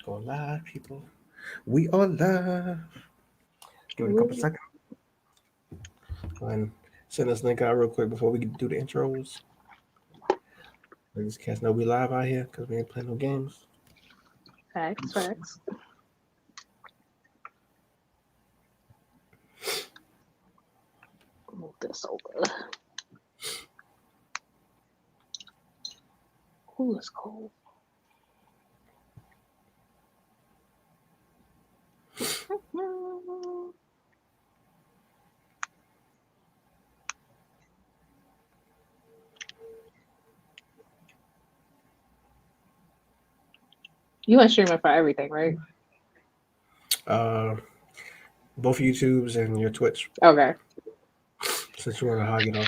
Go live, people. We are live. Give it a couple seconds. Go ahead and send this link out real quick before we do the intros. Let these cats know we live out here because we ain't playing no games. Facts. Move this over. Ooh, it's cold. You want streaming for everything, right? Both YouTubes and your Twitch. Okay. Since you want to hog it off.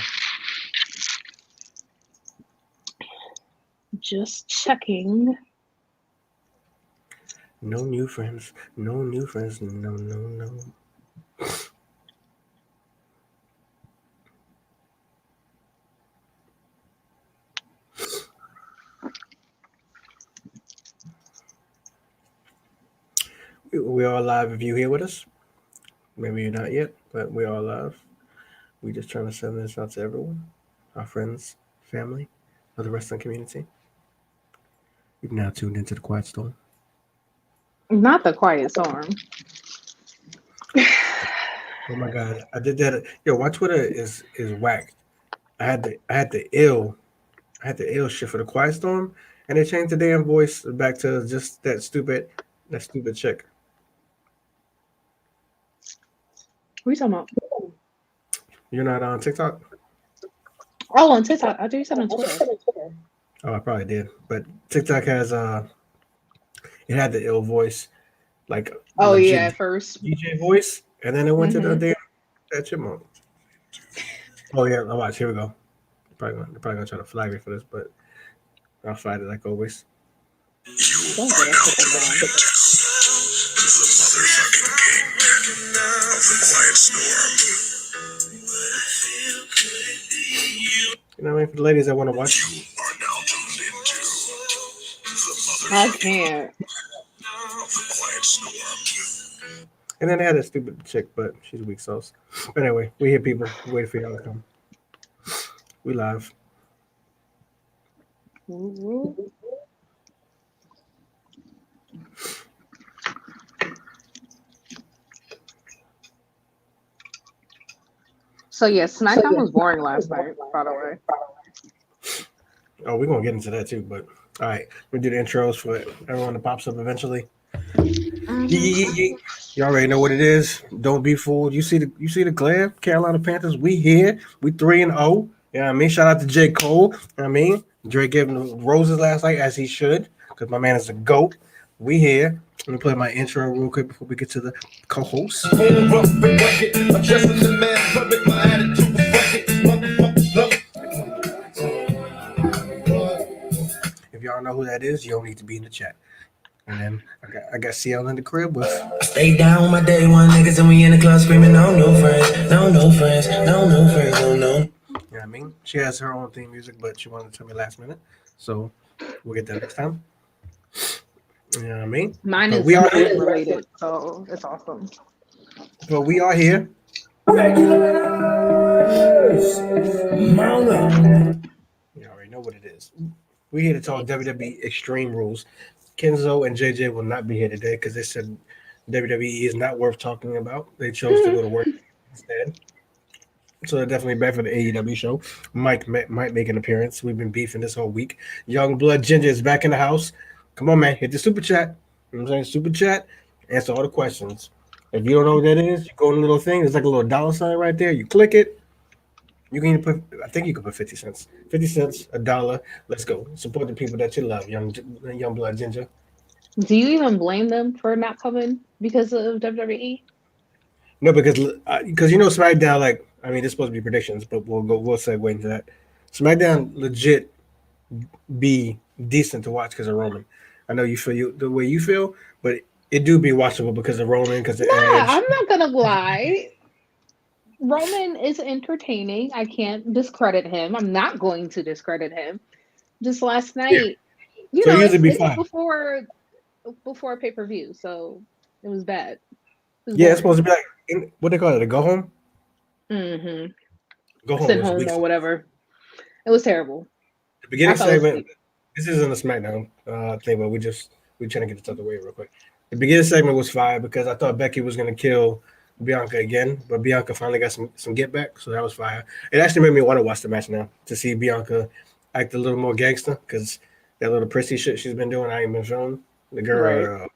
Just checking. No new friends. No new friends. No. We are live if you here with us. Maybe you're not yet, but we are live. We just trying to send this out to everyone, our friends, family, of the wrestling community. You've now tuned into the Quiet Storm. Not the Quiet Storm. Oh my god, I did that. Yo, my Twitter is whack. I had the ill shit for the Quiet Storm, and they changed the damn voice back to just that stupid chick. What are you talking about? You're not on TikTok? Oh, on TikTok. I do something on Twitter. Oh, I probably did, but TikTok has it had the ill voice, like Yeah, at first DJ voice, and then it went to the damn that chipmunk. Oh yeah, watch. Here we go. They're probably gonna try to flag me for this, but I'll fight it like always. You are now listening to the motherfucking king of the Quiet Storm. You know what I mean? For the ladies that want to watch. You are now tuned into the I motherfucking can't. of the Quiet Storm. And then they had a stupid chick, but she's weak sauce. But anyway, we here, people. We wait for y'all to come. We live. So yeah, Smackdown was boring last night, by the way. Oh, we're gonna get into that too, but all right, we do the intros for everyone that pops up eventually. You already know what it is. Don't be fooled. You see the glare. Carolina Panthers. We here. We 3-0. You know what I mean? Shout out to J. Cole. You know what I mean? Drake gave him the roses last night as he should, because my man is a GOAT. We here. Let me play my intro real quick before we get to the co-host. If y'all know who that is, you don't need to be in the chat. And then I got CL in the crib with. Stay down with my day one niggas and we in the club screaming, no friends, no friends, no friends, no. You know what I mean? She has her own theme music, but she wanted to tell me last minute. So we'll get that next time. You know what I mean? Mine is related, so it's awesome. But we are here. You already know what it is. We're here to talk WWE Extreme Rules. Kenzo and JJ will not be here today because they said WWE is not worth talking about. They chose to go to work instead. So they're definitely back for the AEW show. Mike might make an appearance. We've been beefing this whole week. Young Blood Ginger is back in the house. Come on, man. Hit the super chat. You know what I'm saying? Super chat. Answer all the questions. If you don't know what that is, you go to the little thing. There's like a little dollar sign right there. You click it. You can put, I think you can put 50 cents. 50 cents, $1. Let's go. Support the people that you love, young Blood Ginger. Do you even blame them for not coming because of WWE? No, because you know SmackDown, like, I mean, it's supposed to be predictions, but we'll segue into that. SmackDown legit be decent to watch because of Roman. I know you feel the way you feel, but it do be watchable because of Roman, because of Edge. I'm not gonna lie. Roman is entertaining. I can't discredit him. I'm not going to discredit him. Just last night, it's before before pay-per-view, so it was bad. It was Yeah, it's boring. supposed to be like what they call it, a go home. Mm-hmm. Go home Sent was home weeks. or whatever. It was terrible. The I beginning fell segment. asleep. This isn't a SmackDown thing, but we trying to get this out of the way real quick. The beginning segment was fire because I thought Becky was gonna kill Bianca again, but Bianca finally got some get back, so that was fire. It actually made me want to watch the match now to see Bianca act a little more gangster because that little prissy shit she's been doing, I ain't been feeling. The Right.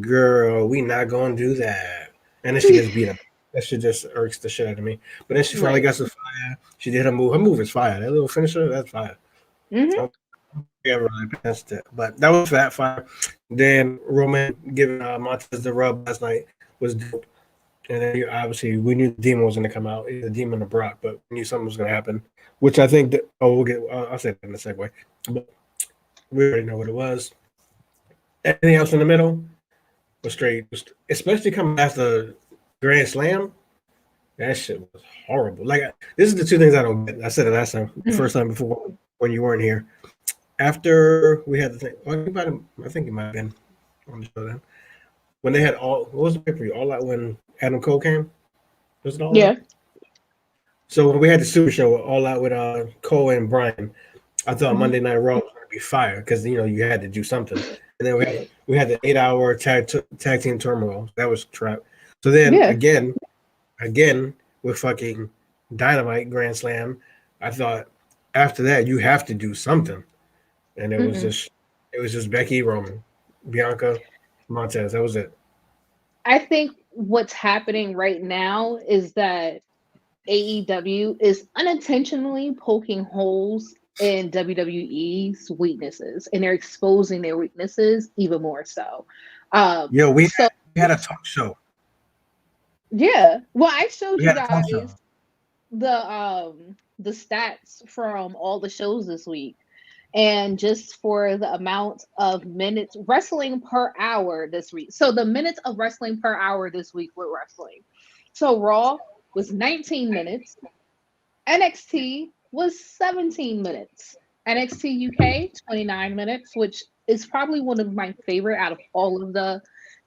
girl, we not gonna do that. And then she gets beat up. That shit just irks the shit out of me. But then she finally Right. got some fire. She did her move. Her move is fire. That little finisher, that's fire. Mm-hmm. Yeah, really past it. But that was fat fire. Then Roman giving Montez the rub last night was dope. And then obviously we knew the demon was going to come out, either demon or Brock, but we knew something was going to happen. Which I think that we'll get. I'll say that in a segue. But we already know what it was. Anything else in the middle was straight, especially coming after Grand Slam. That shit was horrible. Like this is the two things I don't get. I said it last time, the first time before when you weren't here. After we had the thing, I think it might have been on the show then. When they had what was the pay per view? All Out when Adam Cole came? Was it All Yeah. Out? So when we had the Super Show All Out with Cole and Bryan, I thought Monday Night Raw was going to be fire because you had to do something. And then we had the 8 hour tag team turmoil. That was trap. So then Yeah. again with fucking Dynamite Grand Slam, I thought after that you have to do something. And it was just Becky, Roman, Bianca, Montez. That was it. I think what's happening right now is that AEW is unintentionally poking holes in WWE's weaknesses, and they're exposing their weaknesses even more so. Yo, So we had a talk show. yeah, well, I showed We you had a talk show. guys the stats from all the shows this week, and just for the amount of minutes wrestling per hour this week. So the minutes of wrestling per hour this week were wrestling. So Raw was 19 minutes. NXT was 17 minutes. NXT UK 29 minutes, which is probably one of my favorite out of all of the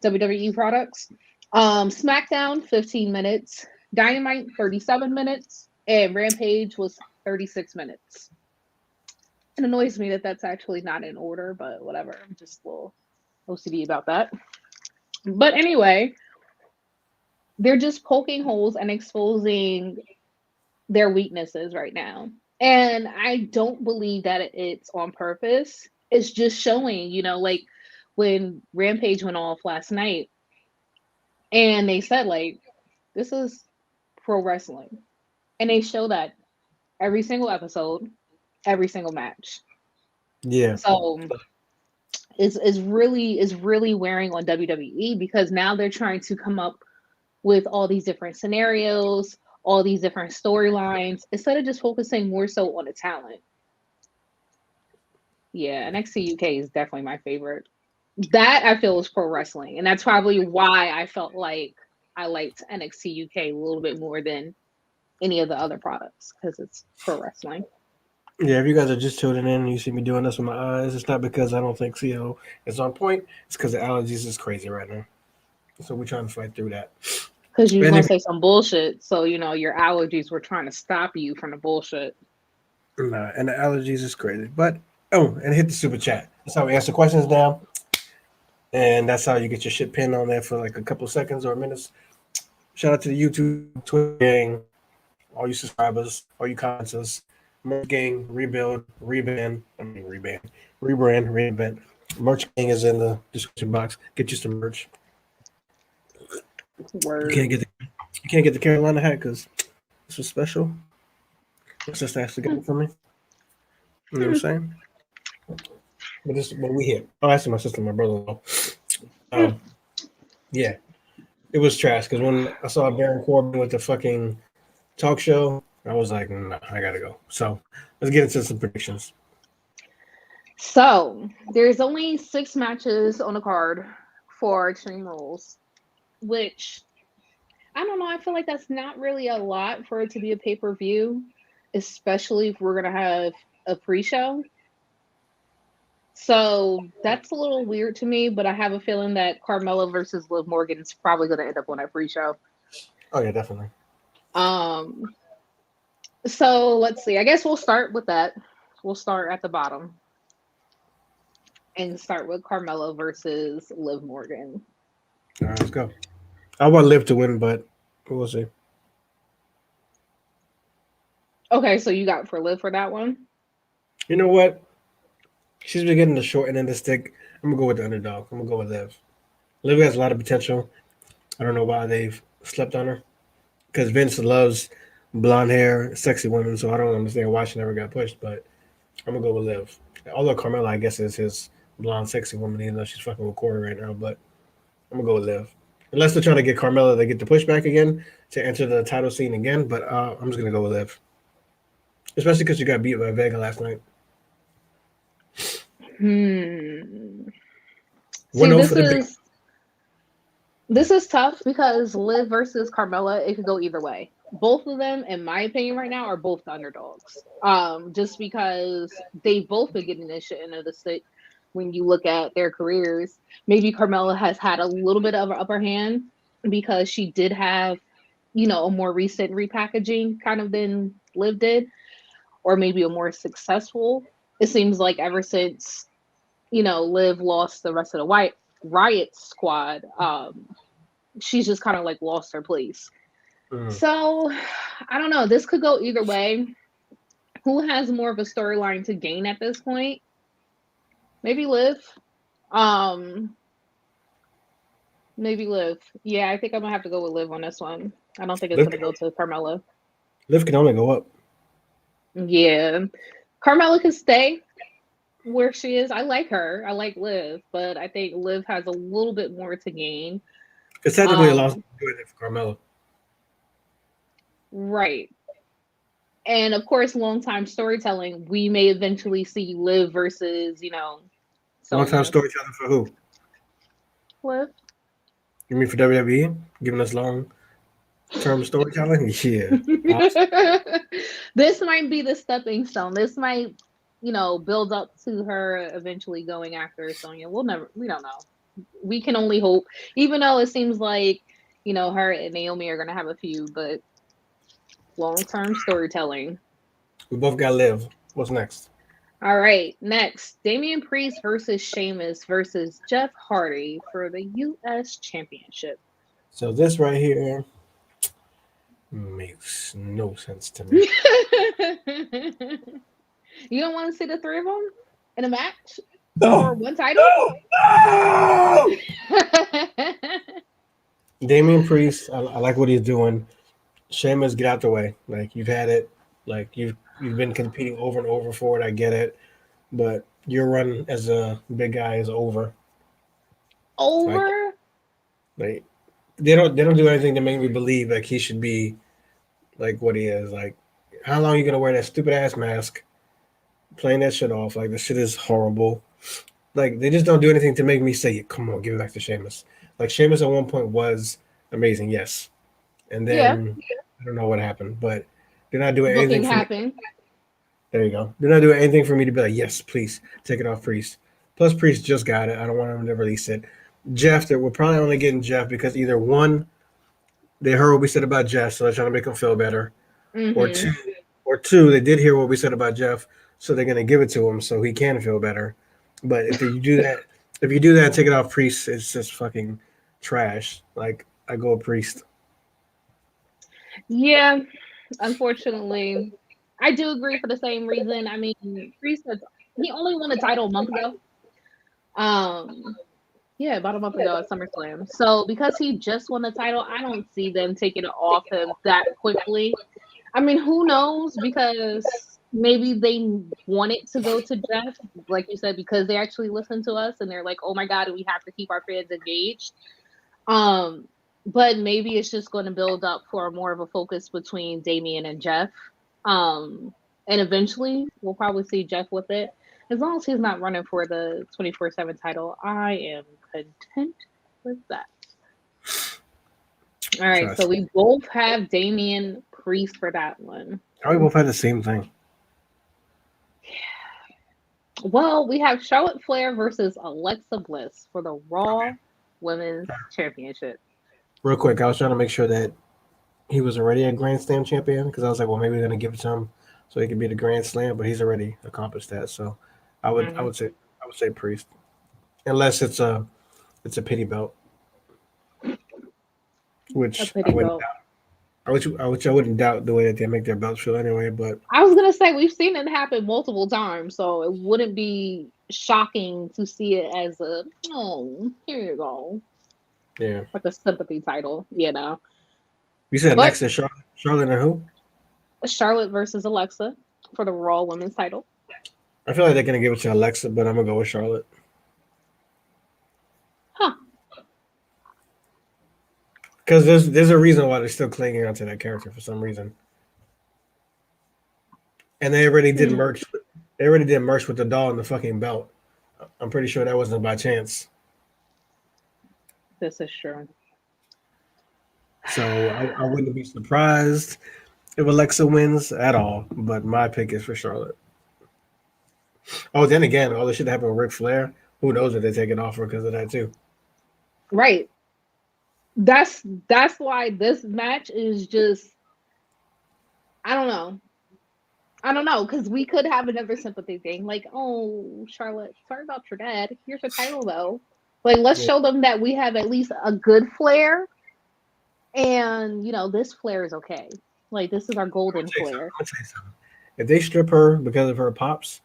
WWE products. SmackDown 15 minutes, Dynamite 37 minutes, and Rampage was 36 minutes. It annoys me that that's actually not in order, but whatever. I'm just a little OCD about that. But anyway, they're just poking holes and exposing their weaknesses right now. And I don't believe that it's on purpose. It's just showing, like when Rampage went off last night and they said, like, this is pro wrestling. And they show that every single episode, every single match. Yeah. So is really wearing on WWE because now they're trying to come up with all these different scenarios, all these different storylines, instead of just focusing more so on the talent. Yeah, NXT UK is definitely my favorite. That I feel is pro wrestling, and that's probably why I felt like I liked NXT UK a little bit more than any of the other products because it's pro wrestling. Yeah, if you guys are just tuning in and you see me doing this with my eyes, it's not because I don't think CO is on point. It's because the allergies is crazy right now. So we're trying to fight through that. Because you was And gonna if, say some bullshit, so your allergies were trying to stop you from the bullshit. nah, and the allergies is crazy. But and hit the super chat. That's how we answer questions now. And that's how you get your shit pinned on there for like a couple of seconds or minutes. Shout out to the YouTube, Twitter gang, all you subscribers, all you commenters, merch gang, rebuild, rebrand, reinvent. Merch gang is in the description box. Get you some merch. You Word. can't get the Carolina hat because this was special. My sister actually got it for me. You know what I'm saying? But we here. Oh, actually, my sister and my brother-in-law. Yeah, it was trash because when I saw Baron Corbin with the fucking talk show, I was like, nah, I gotta go. So let's get into some predictions. So there's only 6 matches on the card for Extreme Rules, which I don't know. I feel like that's not really a lot for it to be a pay-per-view, especially if we're gonna have a pre-show. So that's a little weird to me, but I have a feeling that Carmelo versus Liv Morgan is probably going to end up on that pre-show. Oh yeah, definitely. Um, so let's see. I guess we'll start with that. We'll start at the bottom and start with Carmelo versus Liv Morgan. All right, let's go. I want Liv to win, but we'll see. Okay, so you got for Liv for that one? You know what? She's been getting the short end of the stick. I'm gonna go with the underdog. I'm gonna go with Liv. Liv has a lot of potential. I don't know why they've slept on her. Because Vince loves blonde hair, sexy women, so I don't understand why she never got pushed. But I'm gonna go with Liv. Although Carmela, I guess, is his blonde, sexy woman, even though she's fucking with Corey right now. But I'm gonna go with Liv. Unless they're trying to get Carmela to get the pushback again to enter the title scene again. But I'm just gonna go with Liv. Especially because you got beat by Vega last night. See, 1-0 for the big. this is tough because Liv versus Carmela, it could go either way. Both of them, in my opinion, right now, are both the underdogs. Just because they've both been getting this shit into the stick when you look at their careers. Maybe Carmela has had a little bit of an upper hand because she did have, a more recent repackaging kind of than Liv did, or maybe a more successful. It seems like ever since, Liv lost the rest of the White Riot squad, she's just kind of like lost her place. Mm. So I don't know. This could go either way. Who has more of a storyline to gain at this point? Maybe Liv. Um, Maybe Liv. Yeah, I think I'm gonna have to go with Liv on this one. I don't think it's Liv gonna go to Carmela. can only go up. Yeah, Carmela can stay where she is. I like her. I like Liv, but I think Liv has a little bit more to gain. It's technically a loss doing it for Carmelo. Right. And of course, long time storytelling, we may eventually see Liv versus, Long time Sonya. storytelling for who? Liv. You mean for WWE? Giving us long term storytelling? Yeah. This might be the stepping stone. This might, build up to her eventually going after Sonya. We don't know. We can only hope, even though it seems like, her and Naomi are going to have a feud, but long term storytelling. We both got Liv. What's next? All right, next, Damian Priest versus Sheamus versus Jeff Hardy for the U.S. Championship. So this right here makes no sense to me. You don't want to see the three of them in a match for one title? No! Damian Priest, I like what he's doing. Sheamus, get out the way. Like you've had it. Like you've been competing over and over for it. I get it, but your run as a big guy is over. Over? Like they don't do anything to make me believe like he should be like what he is. Like how long are you gonna wear that stupid ass mask? Playing that shit off. Like the shit is horrible. Like they just don't do anything to make me say, "Come on, give it back to Sheamus." Like Sheamus at one point was amazing, yes, and Yeah. then I don't know what happened, but they're not doing Booking anything for me. happened. There you go. They're not doing anything for me to be like, "Yes, please take it off Priest." Plus, Priest just got it. I don't want him to release it. Jeff, we're probably only getting Jeff because either one, they heard what we said about Jeff, so they're trying to make him feel better, or Mm-hmm. two, they did hear what we said about Jeff, so they're gonna give it to him so he can feel better. But if you do that, take it off Priest. It's just fucking trash. Like I go with Priest. Yeah, unfortunately, I do agree for the same reason. I mean, Priest he only won the title a month ago. Um, yeah, about a month ago at SummerSlam. So because he just won the title, I don't see them taking it off him that quickly. I mean, who knows? Because maybe they want it to go to Jeff, like you said, because they actually listen to us and they're like, "Oh my God, we have to keep our fans engaged." Um, but maybe it's just going to build up for more of a focus between Damian and Jeff. Um, and eventually we'll probably see Jeff with it. As long as he's not running for the 24/7 title, I am content with that. All right, so Trust. we both have Damian Priest for that one. How we both had the same thing. Well, we have Charlotte Flair versus Alexa Bliss for the Raw Women's Championship. Real quick, I was trying to make sure that he was already a Grand Slam champion because I was like, well, maybe we're gonna give it to him so he can be the Grand Slam, but he's already accomplished that. So I would I Mhm. would say I would say Priest, unless it's a pity belt, A which I pity wouldn't belt. doubt. I wouldn't doubt the way that they make their belts feel anyway. But I was gonna say we've seen it happen multiple times, so it wouldn't be shocking to see it as a oh, here you go, yeah, like a sympathy title, you know. you said But Alexa, Charlotte, and who? Charlotte versus Alexa for the Raw Women's title. I feel like they're gonna give it to Alexa, but I'm gonna go with Charlotte Huh. because there's a reason why they're still clinging onto that character for some reason. And they already did Hmm. merch. They already did merch with the doll and the fucking belt. I'm pretty sure that wasn't by chance. This is true. So I wouldn't be surprised if Alexa wins at all. But my pick is for Charlotte. Oh, then again, all this shit happened with Ric Flair. Who knows if they take it off her because of that too? Right. That's why this match is just I don't know. I don't know because we could have another sympathy thing, like, oh, Charlotte, sorry about your dad. Here's your title though. Like, let's Yeah. show them that we have at least a good Flair, and this Flair is okay. Like, this is our golden Flair. I'm gonna tell you something. If they strip her because of her pops,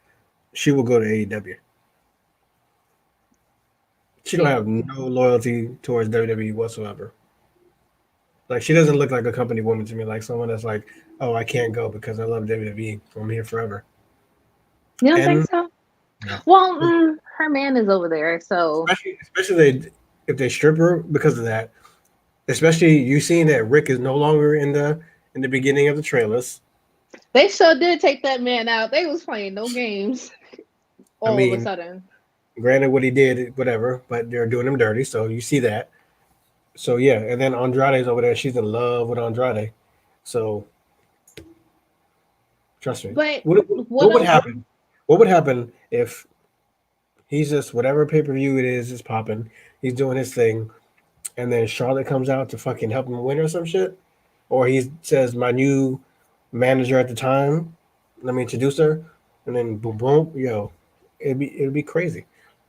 she will go to AEW. She don't Yeah. have no loyalty towards WWE whatsoever. Like she doesn't look like a company woman to me, like someone that's like, oh, I can't go because I love WWE. I'm here forever. You don't think And so? no. Well, her man is over there, so especially if they strip her because of that. Especially you seeing that Rick is no longer in the beginning of the trailers. they sure did take that man out. They was playing no games I all of a mean, sudden. granted, what he did, whatever, but they're doing him dirty, so you see that. So yeah, and then Andrade's over there. She's in love with Andrade. So trust me. But What what would else? happen? What would happen if he's just whatever pay per view it is popping? He's doing his thing, and then Charlotte comes out to fucking help him win or some shit, or he says my new manager at the time, let me introduce her, and then boom boom, yo, it'd be crazy.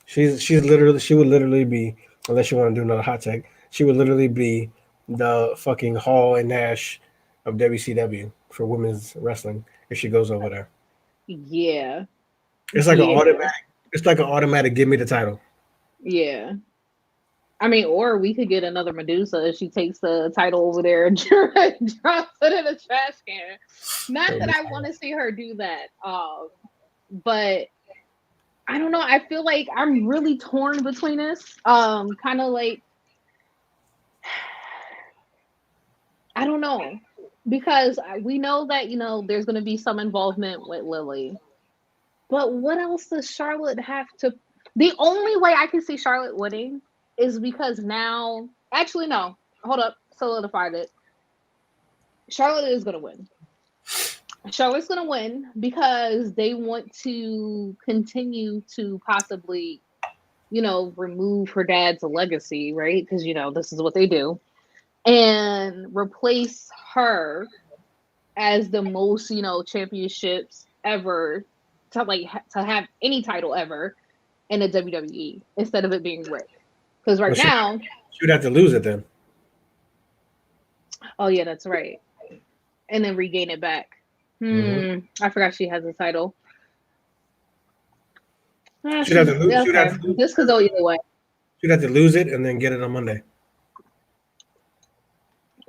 She would literally be, unless you want to do another hot take, she would literally be the fucking Hall and Nash of WCW for women's wrestling if she goes over there. Yeah, It's like an yeah, automatic. It's like an automatic. Give me the title. yeah. I mean, or we could get another Medusa if she takes the title over there and drops it in a trash can. Not That would that be I want to see her do that. But I don't know. I feel like I'm really torn between this. Kind of like I don't know because we know that there's going to be some involvement with Lily. But what else does Charlotte have to? The only way I can see Charlotte winning is because now, actually, no, hold up, solidified it. Charlotte is going to win. Charlotte's going to win because they want to continue to possibly, remove her dad's legacy, right? Because, this is what they do, and replace her as the most, championships ever to have any title ever in the WWE instead of it being Rick. Because Well, right now, she would have to lose it then. oh yeah, that's right, and then regain it back. Hmm. I forgot she has a title. She'd have to lose. She'd Okay. have to lose. This could go either way. She'd have to lose it and then get it on Monday.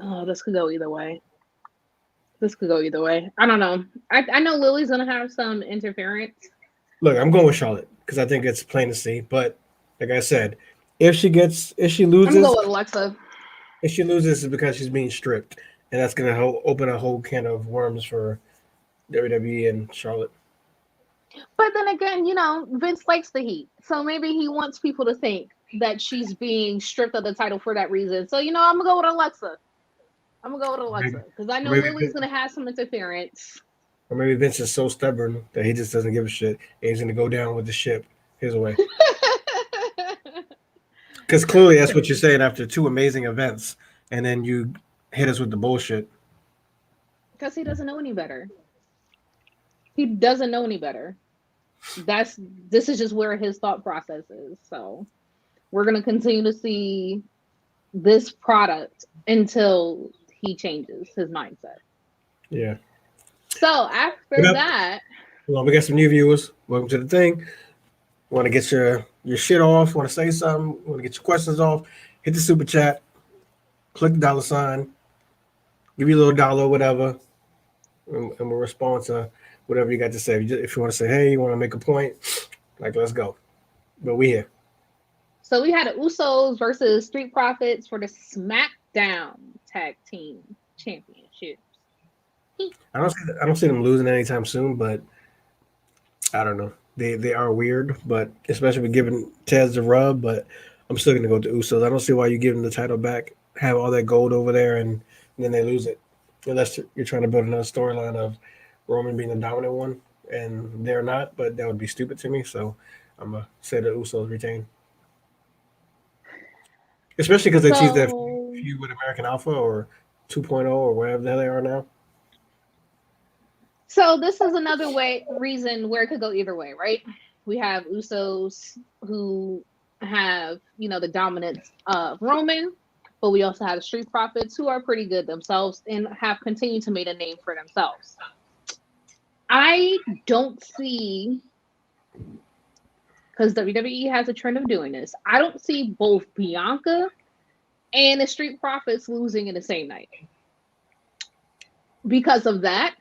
Oh, this could go either way. This could go either way. I don't know. I know Lily's gonna have some interference. Look, I'm going with Charlotte because I think it's plain to see. But like I said, if she I'm gonna go loses, with Alexa. it's because she's being stripped, and that's gonna open a whole can of worms for WWE and Charlotte. But then again, Vince likes the heat. So maybe he wants people to think that she's being stripped of the title for that reason. So, I'm going to go with Alexa. I'm going to go with Maybe, Alexa because I know maybe, Lily's going to have some interference. Or maybe Vince is so stubborn that he just doesn't give a shit and he's gonna go down with the ship his way. Because clearly that's what you're saying after two amazing events, and then you hit us with the bullshit. Because he doesn't know any better. He doesn't know any better. This is just where his thought process is. So we're gonna continue to see this product until he changes his mindset. Yeah. So after that, well, we got some new viewers. Welcome to the thing. Want to get your shit off? Want to say something? Want to get your questions off? Hit the super chat. Click the $sign. Give you a little dollar, whatever, and we'll respond to whatever you got to say. If you want to say, hey, you want to make a point, like, let's go. But we here. So we had the Usos versus Street Profits for the Smackdown Tag Team Championship. I don't see them losing anytime soon, but I don't know. They are weird, but especially with giving Taz the rub. But I'm still gonna go to Usos. I don't see why you give them the title back, have all that gold over there, and then they lose it. Unless you're trying to build another storyline of Roman being the dominant one, and they're not. But that would be stupid to me. So I'm gonna say the Usos retain, especially because they teased that feud with American Alpha or 2.0 or whatever the hell they are now. So this is another reason where it could go either way, right? We have Usos who have, the dominance of Roman, but we also have the Street Profits who are pretty good themselves and have continued to make a name for themselves. I don't see, because WWE has a trend of doing this, I don't see both Bianca and the Street Profits losing in the same night. Because of that,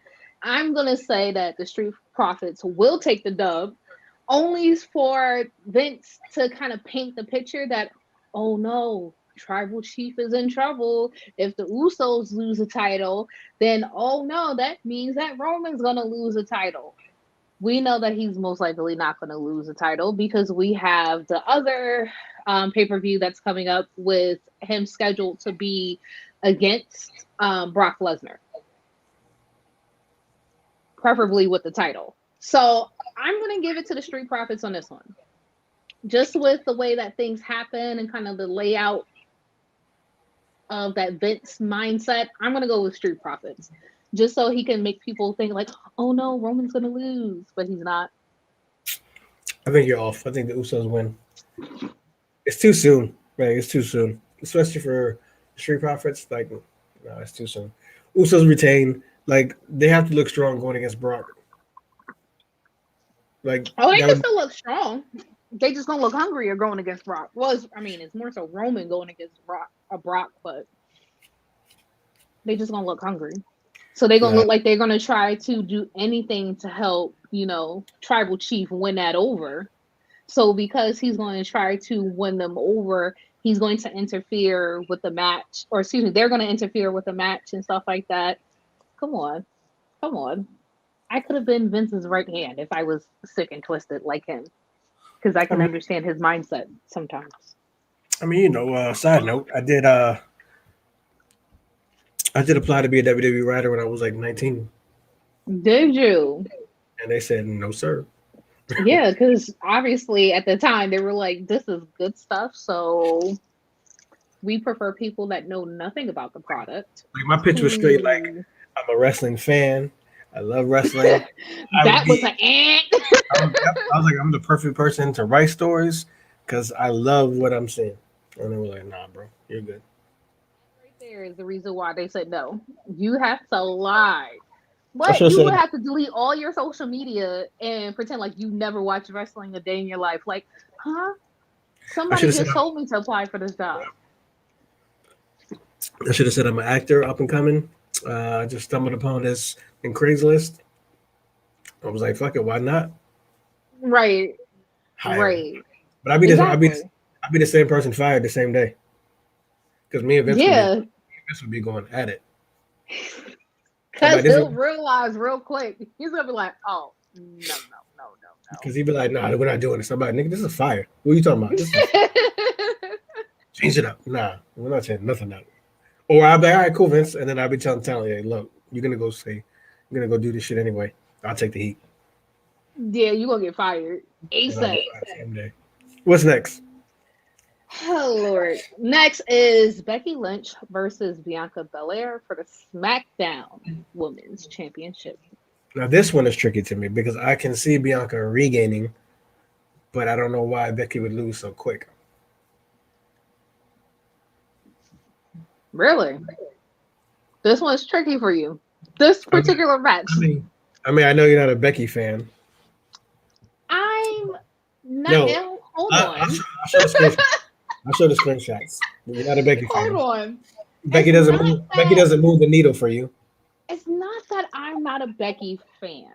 I'm going to say that the Street Profits will take the dub, only for Vince to kind of paint the picture that, oh no, Tribal Chief is in trouble. If the Usos lose a title, then oh no, that means that Roman's going to lose a title. We know that he's most likely not going to lose a title because we have the other pay-per-view that's coming up with him scheduled to be against Brock Lesnar. Preferably with the title. So I'm going to give it to the Street Profits on this one. Just with the way that things happen and kind of the layout of that Vince mindset, I'm going to go with Street Profits. Just so he can make people think like, oh no, Roman's going to lose, but he's not. I think you're off. I think the Usos win. It's too soon. Right? It's too soon. Especially for Street Profits. Like, no, it's too soon. Usos retain. Like, they have to look strong going against Brock. Like, they can still look strong. They just gonna look hungrier going against Brock. Well, it's more so Roman going against Brock, but they just gonna look hungry. So they're gonna look like they're gonna try to do anything to help, Tribal Chief win that over. So because he's going to try to win them over, he's going to interfere with the match, or excuse me, they're going to interfere with the match and stuff like that. Come on. I could have been Vince's right hand if I was sick and twisted like him, because I can understand his mindset sometimes. I mean, side note, I did apply to be a WWE writer when I was like 19. Did you? And they said, no, sir. Yeah, because obviously at the time they were like, this is good stuff, so we prefer people that know nothing about the product. Like, my pitch was straight like, I'm a wrestling fan. I love wrestling. That was an ant. I was like, I'm the perfect person to write stories because I love what I'm seeing. And they were like, nah, bro, you're good. Right there is the reason why they said no. You have to lie. But you would have to delete all your social media and pretend like you never watched wrestling a day in your life. Like, huh? Somebody just told me to apply for this job. I should have said I'm an actor, up and coming. I just stumbled upon this in Craigslist. I was like, fuck it, why not? Right. Right. But I'd be the same person fired the same day. Because me and Vince would be going at it. Because he'll realize real quick. He's going to be like, oh, no. Because he'd be like, nah, we're not doing this. I'm like, nigga, this is fire. What are you talking about? Change it up. Nah, we're not changing nothing up. Or I'll be like, all right, cool, Vince. And then I'll be telling talent, hey, look, you're going to go do this shit anyway. I'll take the heat. Yeah, you gonna get fired And I'll ASAP. get fired same day. What's next? Oh Lord. Next is Becky Lynch versus Bianca Belair for the SmackDown Women's Championship. Now this one is tricky to me because I can see Bianca regaining, but I don't know why Becky would lose so quick. Really? This one's tricky for you. This particular match. I know you're not a Becky fan. I'm not. No, Hold I'll on. show the screenshots. I'll show the screenshots. You're not a Becky fan. Hold on. Becky doesn't move the needle for you. It's not that I'm not a Becky fan.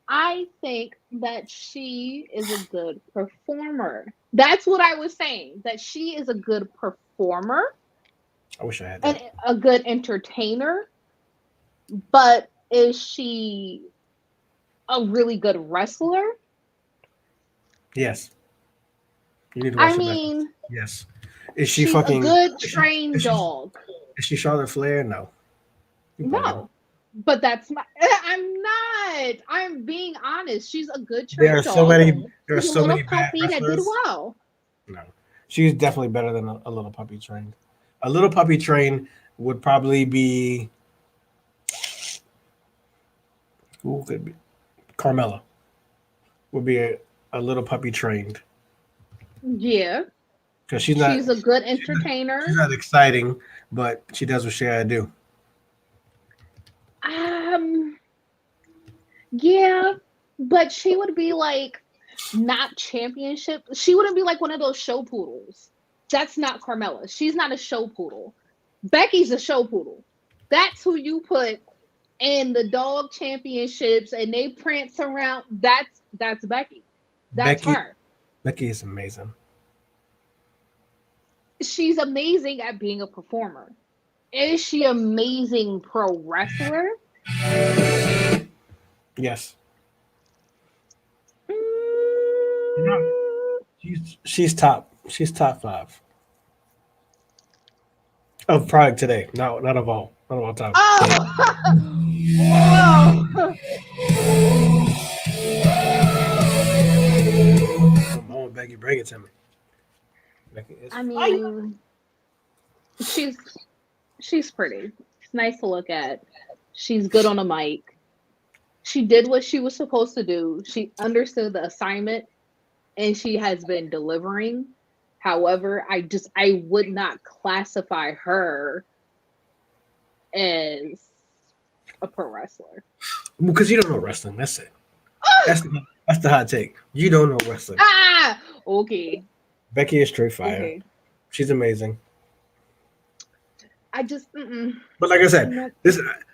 I think that she is a good performer. That's what I was saying. That she is a good performer. I wish I had that. And a good entertainer. But is she a really good wrestler? Yes. You need to watch Becky. Yes. Is she she's fucking a good trained dog? Is she Charlotte Flair? No. No. But that's my. I'm not. I'm being honest. She's a good trained dog. There are so many bad puppy that did well. No. She's definitely better than a little puppy trained. A little puppy trained would probably be who could be Carmela. Would be a little puppy trained. Yeah. Because she's a good entertainer. She's not exciting, but she does what she gotta do. Yeah, but she would be like not championship. She wouldn't be like one of those show poodles. That's not Carmela. She's not a show poodle. Becky's a show poodle. That's who you put in the dog championships and they prance around. That's Becky. That's her. Becky is amazing. She's amazing at being a performer. Is she amazing pro wrestler? Yes. She's top 5 of product today. Not of all time. Come on, Becky, bring it to me. Becky is she's pretty. It's nice to look at. She's good on a mic. She did what she was supposed to do. She understood the assignment and she has been delivering. However, I would not classify her as a pro wrestler. Because you don't know wrestling. That's it. That's the hot take. You don't know wrestling. Okay. Becky is straight fire. Okay. She's amazing. But like I said,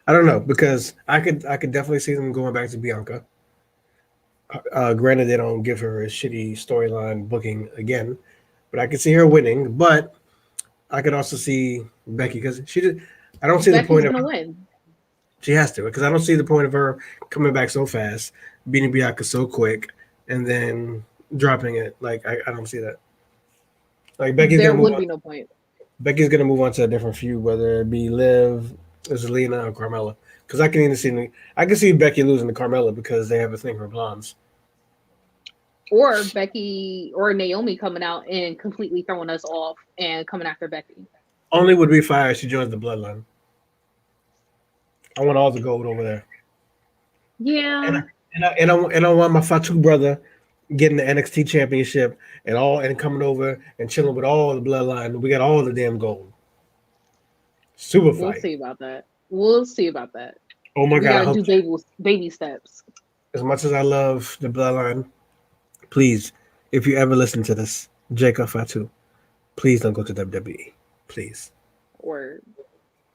I don't know because I could definitely see them going back to Bianca. Granted, they don't give her a shitty storyline booking again, but I could see her winning. But I could also see Becky because I don't see the point of win. She has to because I don't see the point of her coming back so fast, beating Bianca so quick, and then dropping it. Like I don't see that. Like Becky's there would be no point. Becky's gonna move on to a different feud, whether it be Liv, Zelina, or Carmela. Because I can see Becky losing to Carmela because they have a thing for blondes. Or Becky or Naomi coming out and completely throwing us off and coming after Becky. Only would be fire if she joins the bloodline. I want all the gold over there. Yeah. And I want my Fatu brother getting the NXT championship and coming over and chilling with all the bloodline. We got all the damn gold. Super fight. We'll see about that. Oh my God. We gotta do baby steps. As much as I love the bloodline, please, if you ever listen to this, Jacob Fatu, please don't go to WWE. Please. Word.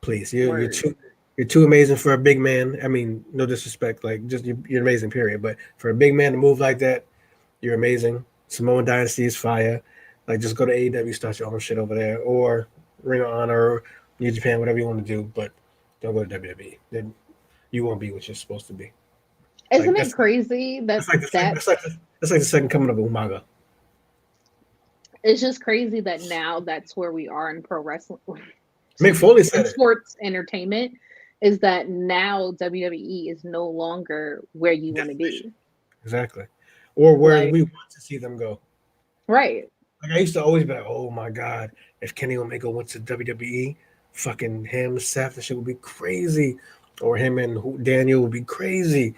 Please. You're too amazing for a big man. I mean, no disrespect, like just you're amazing, period. But for a big man to move like that, you're amazing. Samoan Dynasty is fire. Like just go to AEW, start your own shit over there, or Ring of Honor, or New Japan, whatever you want to do. But don't go to WWE. Then you won't be what you're supposed to be. Isn't it crazy? That's like the second coming of Umaga. It's just crazy that now that's where we are in pro wrestling. Mick Foley said sports entertainment. is that now WWE is no longer where you want to be. Exactly. Or where Like, we want to see them go. right. Like I used to always be like, oh my God, if Kenny Omega went to WWE, fucking him, Seth, that shit would be crazy. Or him and Daniel would be crazy.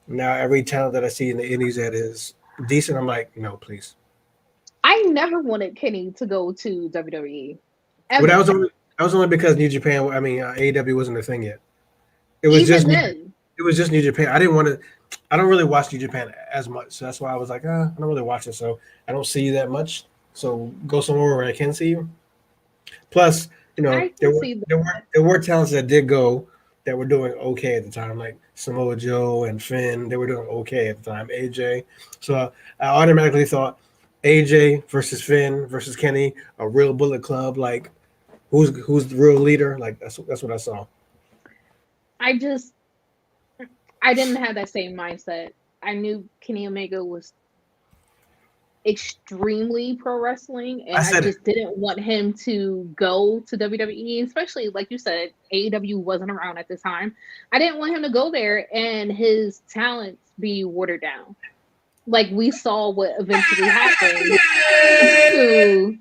Now every talent that I see in the indies that is decent, I'm like, no, please. I never wanted Kenny to go to WWE. But Ever. that was only because New Japan. I mean, AEW wasn't a thing yet. It was Even just then. it was just New Japan. I didn't want to. I don't really watch New Japan as much, so that's why I was like, I don't really watch it, so I don't see you that much. So go somewhere where I can see you. Plus, you know, I can see that. there were talents that did go that were doing okay at the time, like Samoa Joe and Finn. They were doing okay at the time. AJ. So I automatically thought AJ versus Finn versus Kenny, a real Bullet Club. Like who's the real leader? Like that's what I saw. I didn't have that same mindset. I knew Kenny Omega was extremely pro wrestling, and I I said it. just didn't want him to go to WWE, especially like you said, AEW wasn't around at this time. I didn't want him to go there and his talents be watered down. Like we saw what eventually happened to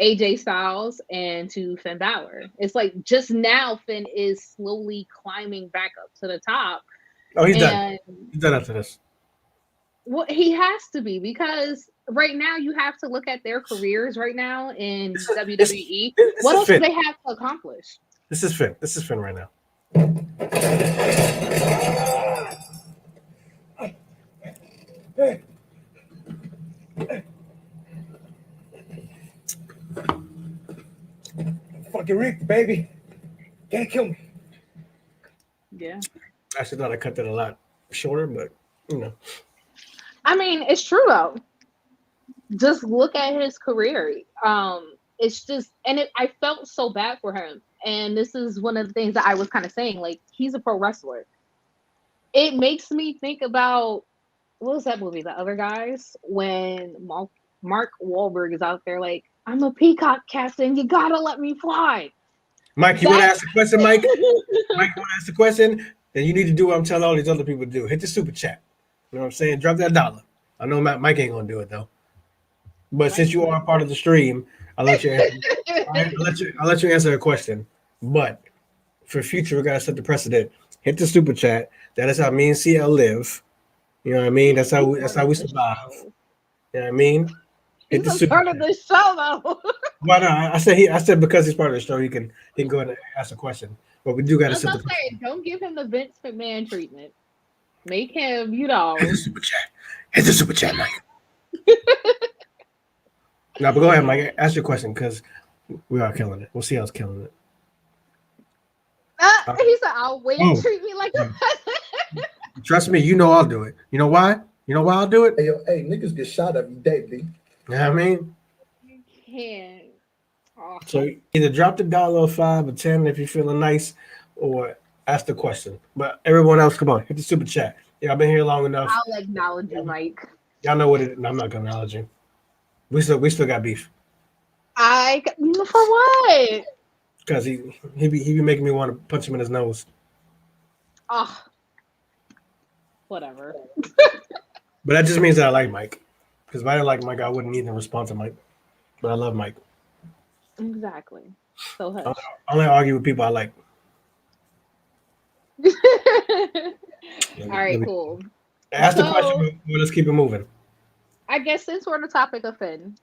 AJ Styles and to Finn Balor. It's like just now Finn is slowly climbing back up to the top. Oh, he's done. And He's done after this. well, he has to be because right now you have to look at their careers right now in WWE. What else do they have to accomplish? This is Finn. This is Finn right now. Fucking Rick, baby. Can't kill me. Yeah. I actually thought I cut that a lot shorter, but you know. I mean, it's true though. Just look at his career. It's just, I felt so bad for him. And this is one of the things that I was kind of saying. Like, he's a pro wrestler. It makes me think about what was that movie, The Other Guys, when Mark Wahlberg is out there like, I'm a peacock captain. You gotta let me fly. Mike, you want to ask a question, Mike? Mike, you want to ask a question? Then you need to do what I'm telling all these other people to do. Hit the super chat. You know what I'm saying? Drop that $1. I know Mike ain't gonna do it though. But since you are part of the stream, I'll let you answer. I'll let you answer a question. But for future, we gotta set the precedent. Hit the super chat. That is how me and CL live. You know what I mean? That's how we survive. You know what I mean? He's a part of the show though. Why not? I said because he's part of the show, he can go ahead and ask a question. But we do gotta set the precedent. Don't give him the Vince McMahon treatment. Make him, you know. Hit the super chat. Hit the super chat, Mike. No, but go ahead, Mike. Ask your question because we are killing it. We'll see how it's killing it. He said, "I'll wait. Treat me like a." Trust me, you know I'll do it. You know why? You know why I'll do it? Hey, niggas get shot every day, B. You know what I mean? You can't. Oh. So either drop the $1 or $5 or 10 if you're feeling nice, or ask the question. But everyone else, come on, hit the super chat. Yeah, I've been here long enough. I'll acknowledge you, Mike. Y'all know what it is. No, I'm not gonna acknowledge you. We still got beef. For what? Because he be making me want to punch him in his nose. Oh, whatever. But that just means that I like Mike. Because if I didn't like Mike, I wouldn't even respond to Mike. But I love Mike. Exactly. So hush. I only argue with people I like. All right, cool. Ask the question, but let's keep it moving. I guess since we're on the topic of Finn,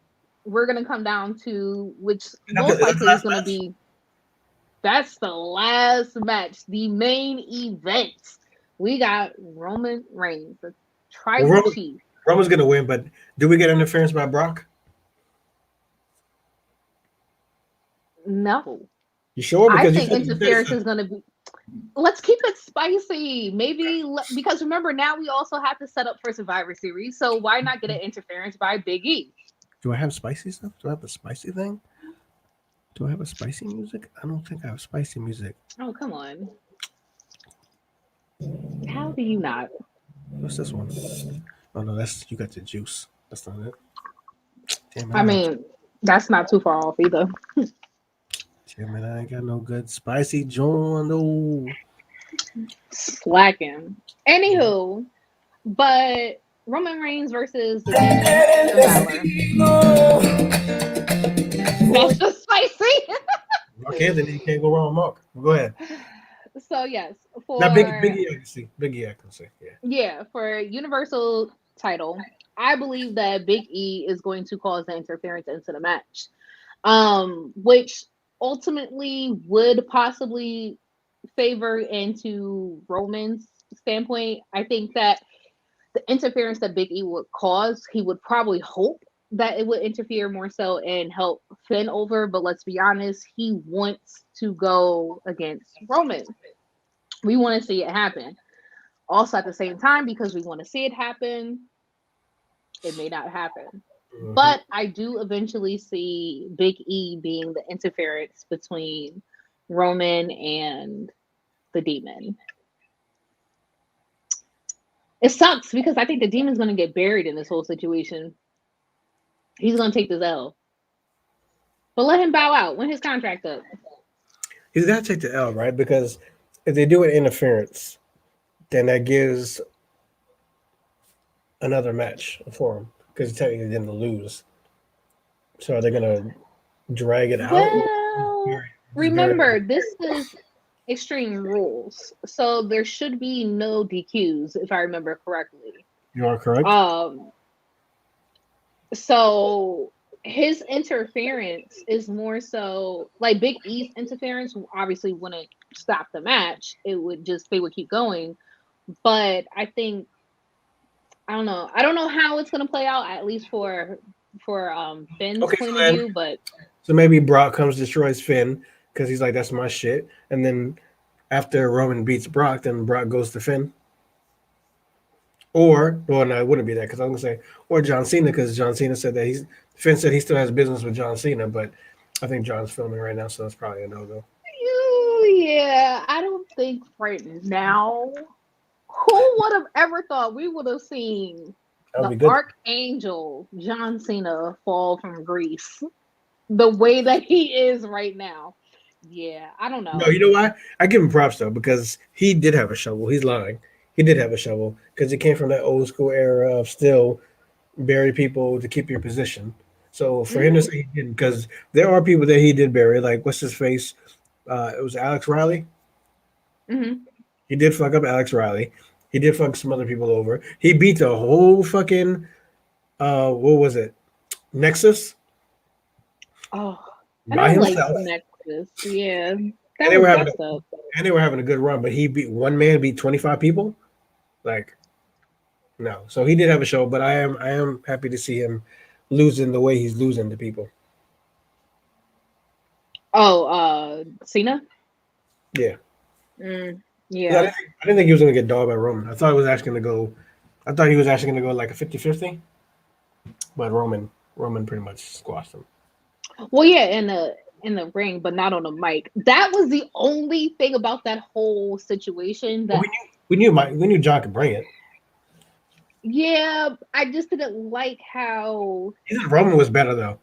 we're gonna come down to which most likely is gonna be. That's the last match, the main event. We got Roman Reigns, the tribal chief. Roman's gonna win, but do we get interference by Brock? No. You sure? Because I think interference is gonna be. Let's keep it spicy. Maybe because remember now we also have to set up for Survivor Series, so why not get an interference by Big E? Do I have spicy stuff? Do I have a spicy thing? Do I have a spicy music? I don't think I have spicy music. Oh, come on. How do you not? What's this one? Oh no, you got the juice. That's not it. Damn it, I mean, that's not too far off either. Damn it, I ain't got no good spicy joint though. Slacking. Anywho, but Roman Reigns versus the Demon Finn Balor. That's just spicy. Mark Anthony, you can't go wrong with Mark. Go ahead. So yes, Now, for Big E, I can see. Big E, I can see. Yeah. yeah, for Universal title, I believe that Big E is going to cause the interference into the match, which ultimately would possibly favor into Roman's standpoint. I think that the interference that Big E would cause, he would probably hope that it would interfere more so and help Finn over. But let's be honest, he wants to go against Roman. We want to see it happen. Also, at the same time, because we want to see it happen, it may not happen. Mhm. But I do eventually see Big E being the interference between Roman and the Demon. It sucks because I think the Demon's going to get buried in this whole situation. He's going to take this L. But let him bow out. When his contract up. He's got to take the L, right? Because if they do an interference, then that gives another match for him because technically they didn't lose. So are they going to drag it out? Well, remember, this is Extreme Rules. So there should be no DQs, if I remember correctly. You are correct. So his interference is more so like Big E's interference obviously wouldn't stop the match. It would just they would keep going. But I think I don't know. I don't know how it's gonna play out, at least for Finn's Okay, point so of view, but So maybe Brock comes, destroys Finn because he's like, that's my shit. And then after Roman beats Brock, then Brock goes to Finn. Or, well, no, it wouldn't be that because I'm going to say, or John Cena because John Cena said that Finn said he still has business with John Cena, but I think John's filming right now, so that's probably a no-go. yeah, I don't think right now. Who would have ever thought we would have seen That would the be good. Archangel John Cena fall from Greece the way that he is right now? Yeah, I don't know. No, you know why? I give him props, though, because he did have a shovel. He's lying. He did have a shovel because he came from that old school era of still bury people to keep your position. So for him to say he didn't, because there are people that he did bury, like what's his face? It was Alex Riley. Mhm. He did fuck up Alex Riley. He did fuck some other people over. He beat the whole fucking what was it? Nexus Oh, I by don't like himself. Nexus. Yeah, And that they was were having messed up. and they were having a good run, but he beat one man beat 25 people. Like no. So he did have a show, but I am happy to see him losing the way he's losing to people. Oh, Cena. Yeah. Mm, Yeah, yeah. I didn't think he was gonna get dogged by Roman. I thought it was actually gonna go I thought he was actually gonna go like a 50-50, but Roman pretty much squashed him. Well, yeah, in the ring, but not on the mic. That was the only thing about that whole situation But that we knew John could bring it. yeah, I just didn't like how Even Roman was better though.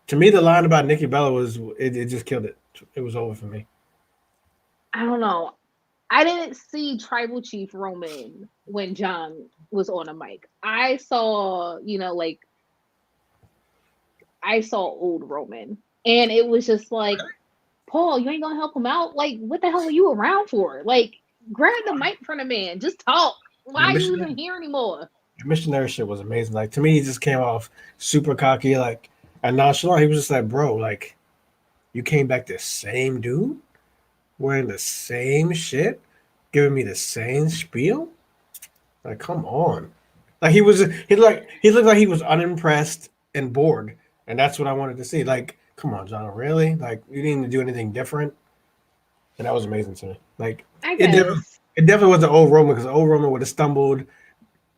To me, the line about Nikki Bella it just killed it. It was over for me. I don't know. I didn't see Tribal Chief Roman when John was on a mic. I saw, like I saw old Roman, and it was just like, Paul, you ain't gonna help him out. Like, what the hell are you around for? Like, grab the mic from the man, just talk. Why Yeah, are you even here anymore? missionary shit was amazing. Like to me, he just came off super cocky, like and nonchalant. He was just like, bro, like you came back the same dude, wearing the same shit, giving me the same spiel. Like, come on. Like he looked like he was unimpressed and bored, and that's what I wanted to see. Like, come on, John, really? Like, you didn't do anything different, and that was amazing to me. Like, I it definitely, guess. it definitely was the old Roman because the old Roman would have stumbled,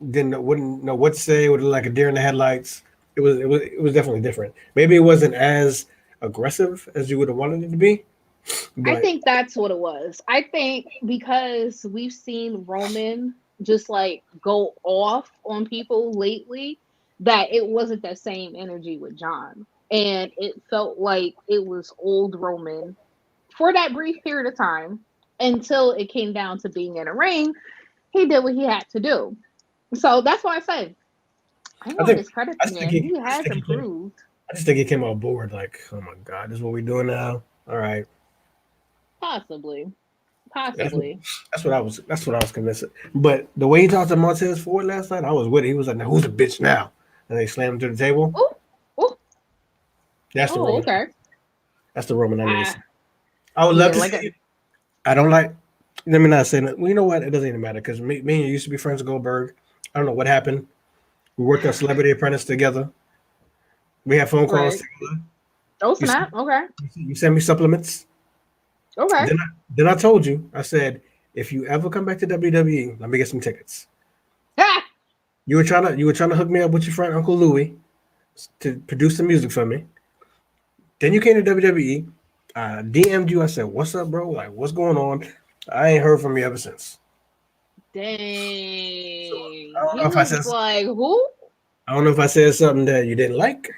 wouldn't know what to say, would look like a deer in the headlights. It was definitely different. Maybe it wasn't as aggressive as you would have wanted it to be, I but think that's what it was. I think because we've seen Roman just like go off on people lately, that it wasn't that same energy with John. And it felt like it was old Roman for that brief period of time. until it came down to being in a ring, he did what he had to do. So that's why I say I don't want to discredit the man. He has improved. I just think he came on board like, oh my God, this is what we're doing now. All right. Possibly. That's what I was convinced of. But the way he talked to Montez Ford last night, I was with it. He was like, now who's the bitch now? And they slammed him to the table. Ooh. That's the Roman. Okay. That's the Roman I need to see. I would love to see it. I don't like. Let me not say that. Well, you know what? It doesn't even matter because me and you used to be friends with Goldberg. I don't know what happened. We worked on Celebrity Apprentice together. We had phone calls together. Oh, snap. Okay. You sent me supplements. Okay. Then I told you, I said, if you ever come back to WWE, let me get some tickets. You were trying to hook me up with your friend Uncle Louie to produce some music for me. Then you came to WWE. DM'd you. I said, "What's up, bro? Like, what's going on?" I ain't heard from you ever since. Dang. I don't know if I said like, who? I don't know if I said something that you didn't like,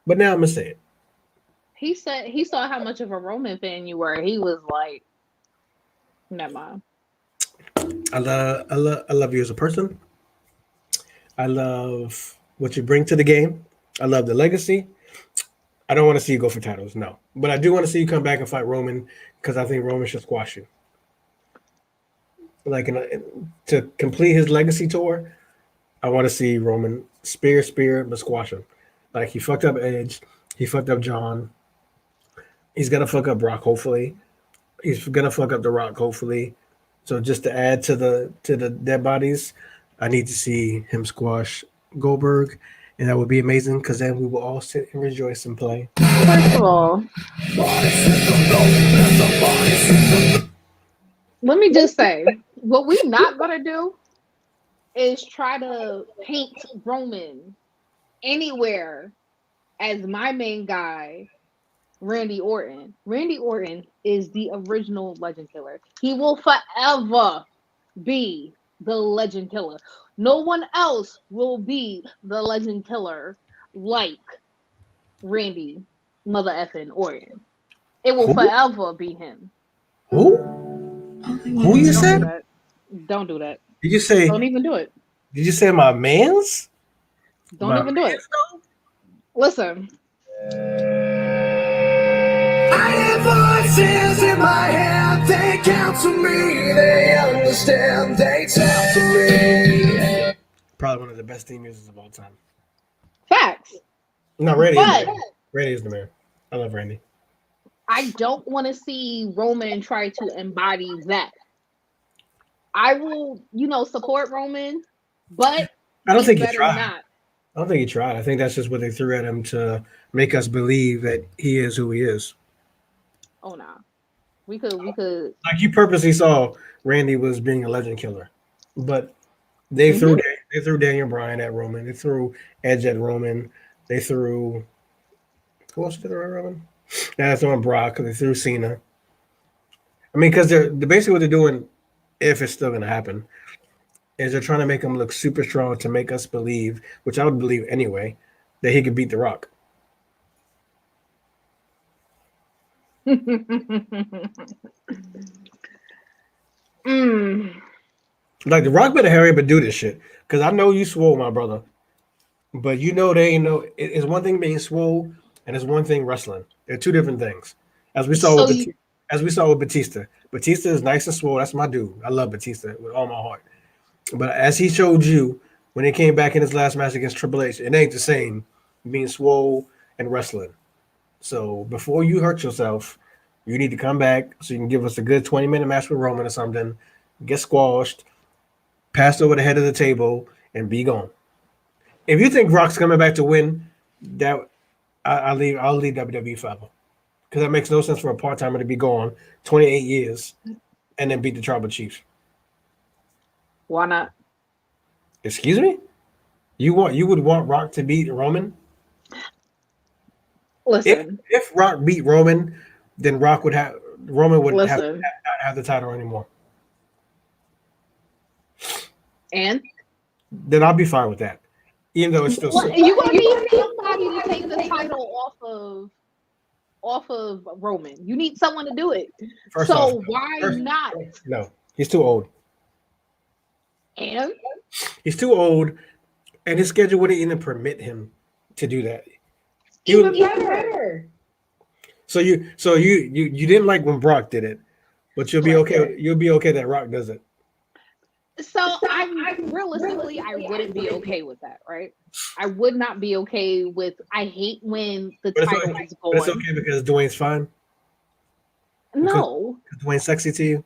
but now I'm gonna say it. He said he saw how much of a Roman fan you were. He was like, never mind. I love you as a person. I love what you bring to the game. I love the legacy. I don't want to see you go for titles, no. But I do want to see you come back and fight Roman because I think Roman should squash you. Like to complete his legacy tour, I want to see Roman spear, but squash him. Like he fucked up Edge, he fucked up John. He's gonna fuck up Brock, hopefully. He's gonna fuck up The Rock, hopefully. So just to add to the dead bodies, I need to see him squash Goldberg, and that would be amazing because then we will all sit and rejoice and play. First of all, let me just say, what we're not gonna do is try to paint Roman anywhere as my main guy, Randy Orton. Randy Orton is the original Legend Killer. He will forever be the Legend Killer. No one else will be the Legend Killer like Randy Mother effing Orton. It will forever be him. Who? Who you said? Don't do that. Did you say? Don't even do it. Did you say my man's? Don't even do it. Listen. I have voices in my head, they counsel me, they understand, they tell to me. Probably one of the best theme musics of all time. Facts. No, Randy is the man. I love Randy. I don't want to see Roman try to embody that. I will, support Roman, but I don't think he tried. Not. I don't think he tried. I think that's just what they threw at him to make us believe that he is who he is. Oh no, we could. Like you purposely saw Randy was being a Legend Killer, but they threw Daniel Bryan at Roman. They threw Edge at Roman. They threw who else did they throw at Roman? That's on Brock. They threw Cena. I mean, because they're basically what they're doing, if it's still going to happen, is they're trying to make him look super strong to make us believe, which I would believe anyway, that he could beat The Rock. Like The Rock better hurry up and do this shit, because I know you swole, my brother, but they ain't no. It's one thing being swole, and it's one thing wrestling. They're two different things. As we saw with Batista. Batista is nice and swole. That's my dude. I love Batista with all my heart. But as he showed you when he came back in his last match against Triple H, it ain't the same being swole and wrestling. So before you hurt yourself, you need to come back so you can give us a good 20-minute match with Roman or something, get squashed, passed over the head of the table, and be gone. If you think Rock's coming back to win, I'll leave WWE forever. Because that makes no sense for a part-timer to be gone 28 years and then beat the Tribal Chief. Why not? Excuse me? You would want Rock to beat Roman? Listen. If Rock beat Roman, then Roman would have not have the title anymore. And? Then I'll be fine with that. Even though it's still you gonna need somebody to take the title off of Roman. You need someone to do it. First So off, why first- not? No, he's too old. And He's too old, and his schedule wouldn't even permit him to do that. He even would- better. So you didn't like when Brock did it, but you'll be okay. You'll be okay that Rock does it. So I realistically, I wouldn't be okay with that, right? I would not be okay with. I hate when the But it's title okay, is but it's going. okay because Dwayne's fine. No, Is Dwayne's sexy to you?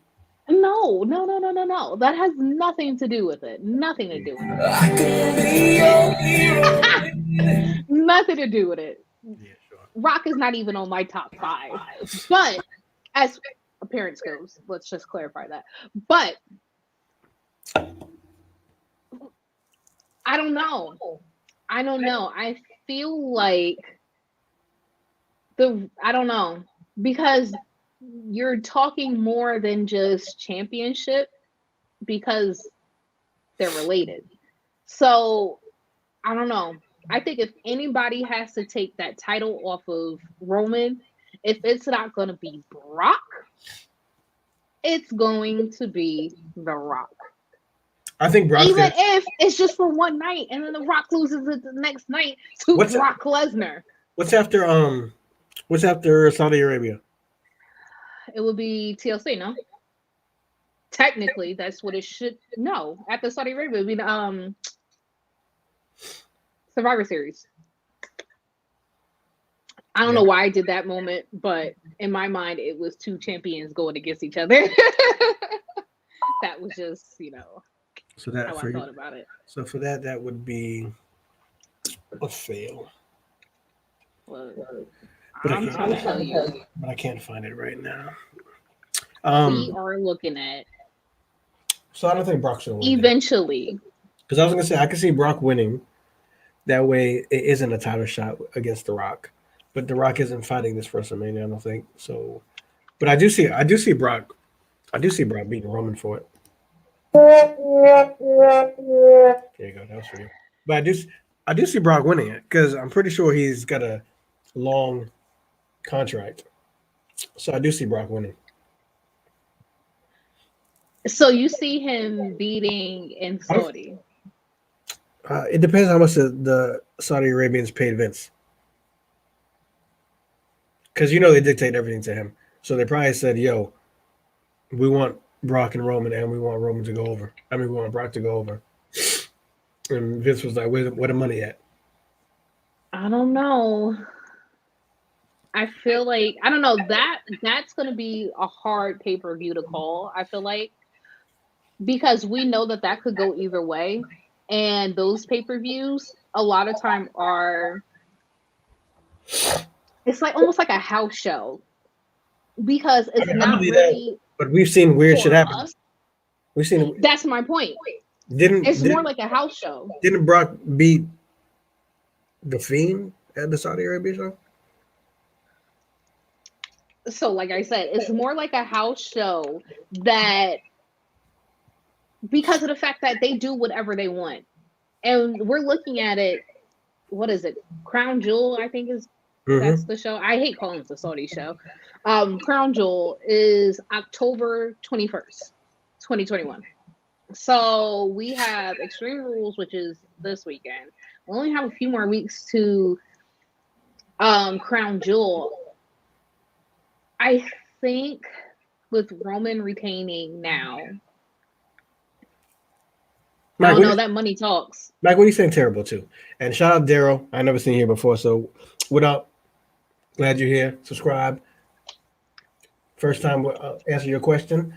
no, no, no, no, no, no. That has nothing to do with it. Nothing to do with it. I could be your hero. Nothing to do with it. Yeah, sure. Rock is not even on my top 5. But as appearance goes, let's just clarify that. But I don't know. I don't know. I feel like I don't know, because you're talking more than just championship because they're related. So I don't know. I think if anybody has to take that title off of Roman, if it's not going to be Brock, it's going to be The Rock. I think Brock's Even gonna, if it's just for one night and then The Rock loses it the next night to Brock Lesnar. what's after Saudi Arabia? It would be TLC, no? Technically, that's what it should. No, after Saudi Arabia, it would be Survivor Series. I don't know why I did that moment, but in my mind, it was 2 champions going against each other. That was just, So that how for I you, thought about it. so for that would be a fail. Well, But I'm trying to tell you, But I can't find it right now. we are looking at So I don't think Brock's gonna win. eventually. Because I was gonna say I can see Brock winning. That way, it isn't a title shot against The Rock, but The Rock isn't fighting this WrestleMania. I don't think so. But I do see Brock. I do see Brock beating Roman for it. There you go. That was for you. But I do see Brock winning it because I'm pretty sure he's got a long contract. So I do see Brock winning. So you see him beating in Saudi. It depends how much the Saudi Arabians paid Vince. Because they dictate everything to him. So they probably said, yo, we want Brock and Roman, and we want Roman to go over. We want Brock to go over. And Vince was like, where the money at? I don't know. I feel like I don't know that's going to be a hard pay-per-view to call. I feel like because we know that could go either way, and those pay-per-views a lot of time are it's like almost like a house show because it's not really. But we've seen weird shit happen. Us. We've seen. That's my point. It's more like a house show. Didn't Brock beat the Fiend at the Saudi Arabia show? So, like I said, it's more like a house show that because of the fact that they do whatever they want. And we're looking at it, what is it? Crown Jewel, I think that's the show. I hate calling it the Saudi show. Crown Jewel is October 21st, 2021. So we have Extreme Rules, which is this weekend. We only have a few more weeks to Crown Jewel. I think with Roman retaining now, Mike, I don't know, that money talks. Mike, what are you saying terrible too? And shout out Daryl. I never seen you here before. So what up? Glad you're here. Subscribe. First time we'll answer your question.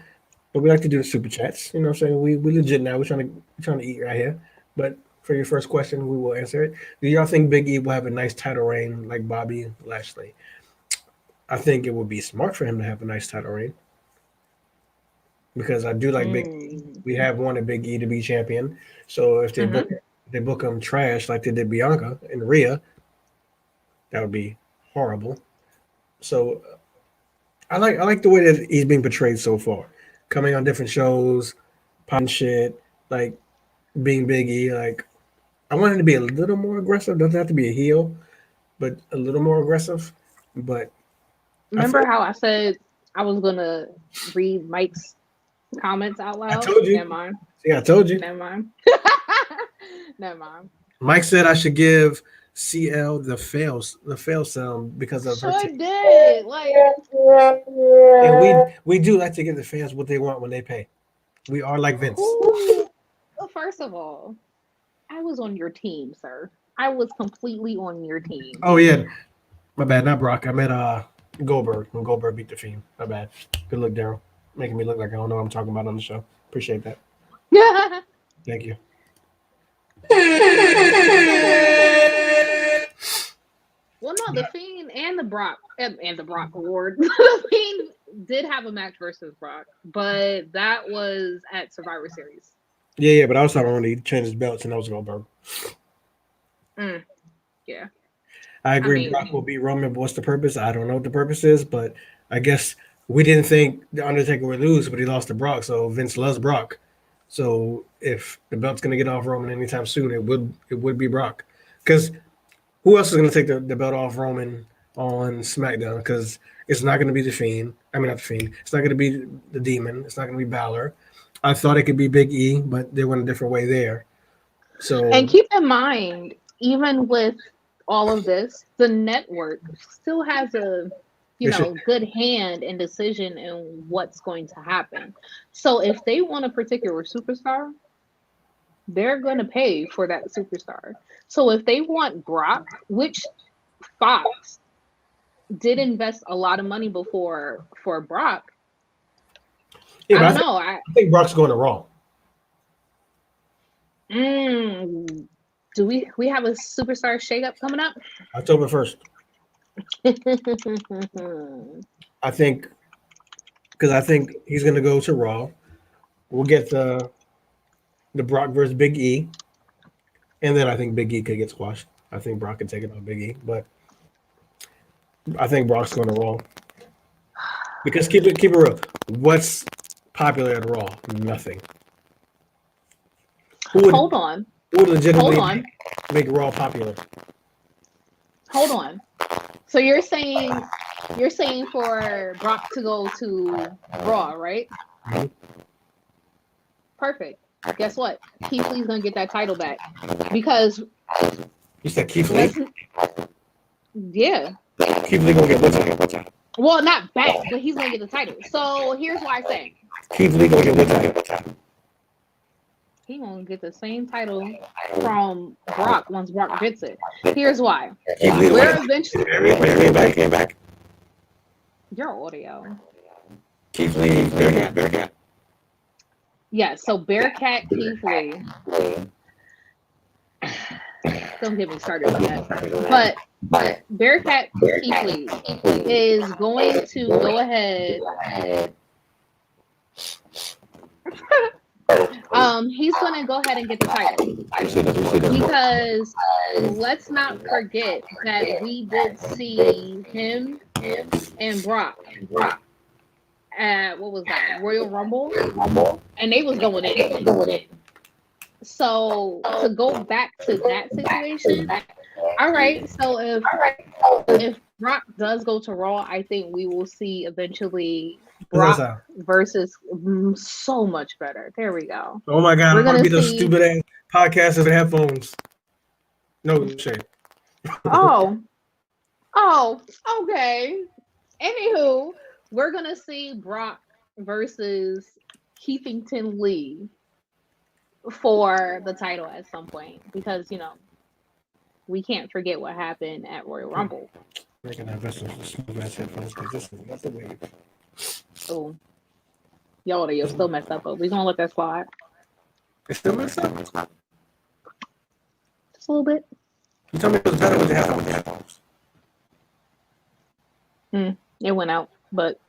But we like to do the super chats. You know what I'm saying? We legit now. We're trying to eat right here. But for your first question, we will answer it. Do y'all think Big E will have a nice title reign like Bobby Lashley? I think it would be smart for him to have a nice title reign. Because I do like Big E. We have wanted Big E to be champion. So if they book him trash like they did Bianca and Rhea, that would be horrible. So I like the way that he's being portrayed so far. Coming on different shows, popping shit, like being Big E. Like I want him to be a little more aggressive. Doesn't have to be a heel, but a little more aggressive. But Remember how I said I was gonna read Mike's comments out loud? I told you. Never mind. Yeah, I told you. Never mind. Never mind. Mike said I should give CL the fail sound because of her Sure team. did. Like, And we do like to give the fans what they want when they pay. We are like Vince. well, first of all, I was on your team, sir. I was completely on your team. Oh yeah, my bad. Not Brock. I meant Goldberg when Goldberg beat the Fiend. My bad. Good look, Daryl. Making me look like I don't know what I'm talking about on the show. Appreciate that. Thank you. Well, no, the Fiend and the Brock Award. The Fiend did have a match versus Brock, but that was at Survivor Series. Yeah, but I was talking about when he changed his belts and that was Goldberg. Yeah. I agree. I mean, Brock will beat Roman, but what's the purpose? I don't know what the purpose is, but I guess we didn't think the Undertaker would lose, but he lost to Brock, so Vince loves Brock. So if the belt's gonna get off Roman anytime soon, it would be Brock. Because who else is gonna take the belt off Roman on SmackDown? Because it's not gonna be the Fiend. I mean, not the Fiend. It's not gonna be the Demon. It's not gonna be Balor. I thought it could be Big E, but they went a different way there. So and keep in mind, even with all of this, the network still has a good hand and decision in what's going to happen. So if they want a particular superstar, they're going to pay for that superstar. So if they want Brock, which Fox did invest a lot of money before for Brock, yeah, I don't know. I think Brock's going to Raw. Do we have a superstar shakeup coming up? October 1st. I think he's going to go to Raw. We'll get the Brock versus Big E, and then I think Big E could get squashed. I think Brock could take it on Big E, but I think Brock's going to Raw. Because keep it real. What's popular at Raw? Nothing. Hold on. Who would legitimately make Raw popular? Hold on. So you're saying for Brock to go to Raw, right? Mm-hmm. Perfect. Guess what? Keith Lee's gonna get that title back because You said Keith Lee? Yeah. Keith Lee gonna get what title? Well, not back, but he's gonna get the title. So here's why I say Keith Lee gonna get what title? he gonna get the same title from Brock once Brock gets it. Here's why. We're eventually Came back. your audio. Keith Lee, Bearcat. Yeah, so Bearcat Keith Lee. Don't get me started on that. But Bearcat Keith Lee is going to go ahead. He's going to go ahead and get the title because let's not forget that we did see him and Brock at what was that, Royal Rumble, and they was going in. So to go back to that situation, all right. So if Brock does go to Raw, I think we will see eventually Brock versus so much better. There we go. Oh my God! We're I'm gonna gonna be those see- stupid ass podcasts with headphones. No shit. Oh, okay. Anywho, we're gonna see Brock versus Keithington Lee for the title at some point because we can't forget what happened at Royal Rumble. Making that investment for stupid ass headphones because that's the way. Oh, your audio still messed up, but we're gonna let that slide. It's still messed up. Just a little bit. You told me it was better with the headphones. It went out, but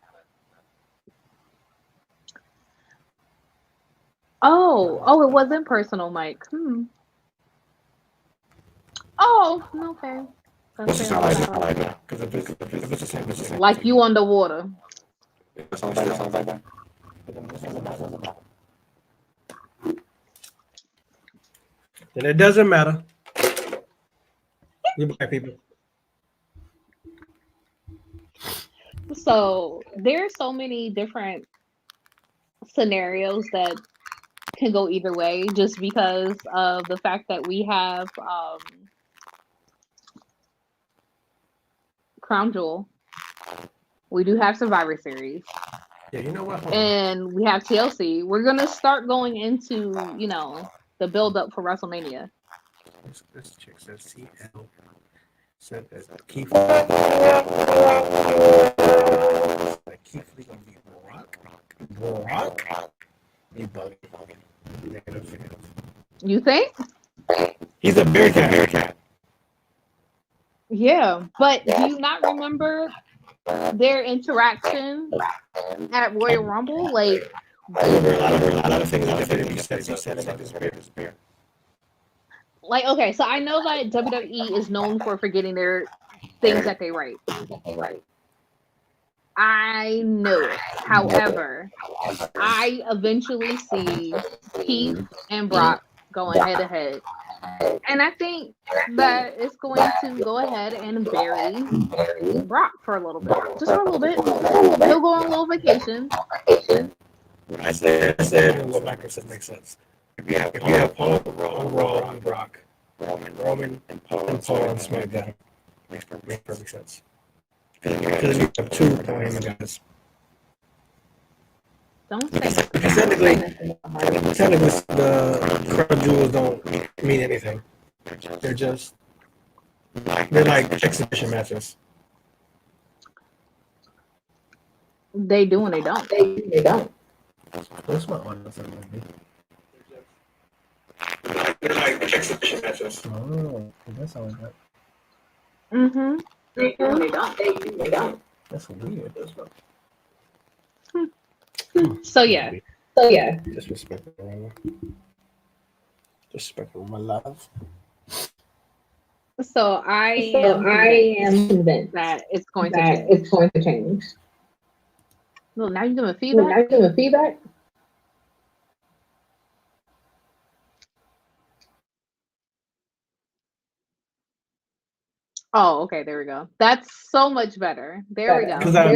it wasn't personal, Mike. Oh, okay. What's the sound like that? Because if it's the same, it's the same. Like you underwater. It sounds like that. Then it doesn't matter. We black people. So there are so many different scenarios that can go either way, just because of the fact that we have Crown Jewel, we do have Survivor Series, Yeah, you know what? Hold on. and we have TLC. We're gonna start going into, you know, the build up for WrestleMania. This chick says CL. Said that Keith Lee gonna be Brock. You bugging. Negative. You think? He's a Bearcat. Yeah, but do you not remember their interaction at Royal Rumble? Like, I remember a lot of things that you said about this bear. like, okay, so I know that WWE is known for forgetting their things that they write. I know it. However, I eventually see Keith and Brock going head to head. And I think that it's going to go ahead and bury Brock for a little bit. Just for a little bit. He'll go on a little vacation. I said what Michael said makes sense. If you have Paul on Raw and Brock, Roman and Paul on SmackDown, makes perfect sense. Because you have two playing guys. Don't say Technically, the Crown Jewels don't mean anything. They're like exhibition matches. they do and they don't. What's my audience in movie? They're like exhibition matches. Oh, that's how I got. Mm-hmm. They do and they don't. That's weird. So yeah. Disrespectful my love. So I am convinced that it's going to change. Well, now you're giving feedback? Oh, okay, there we go. That's so much better. There we go. Because I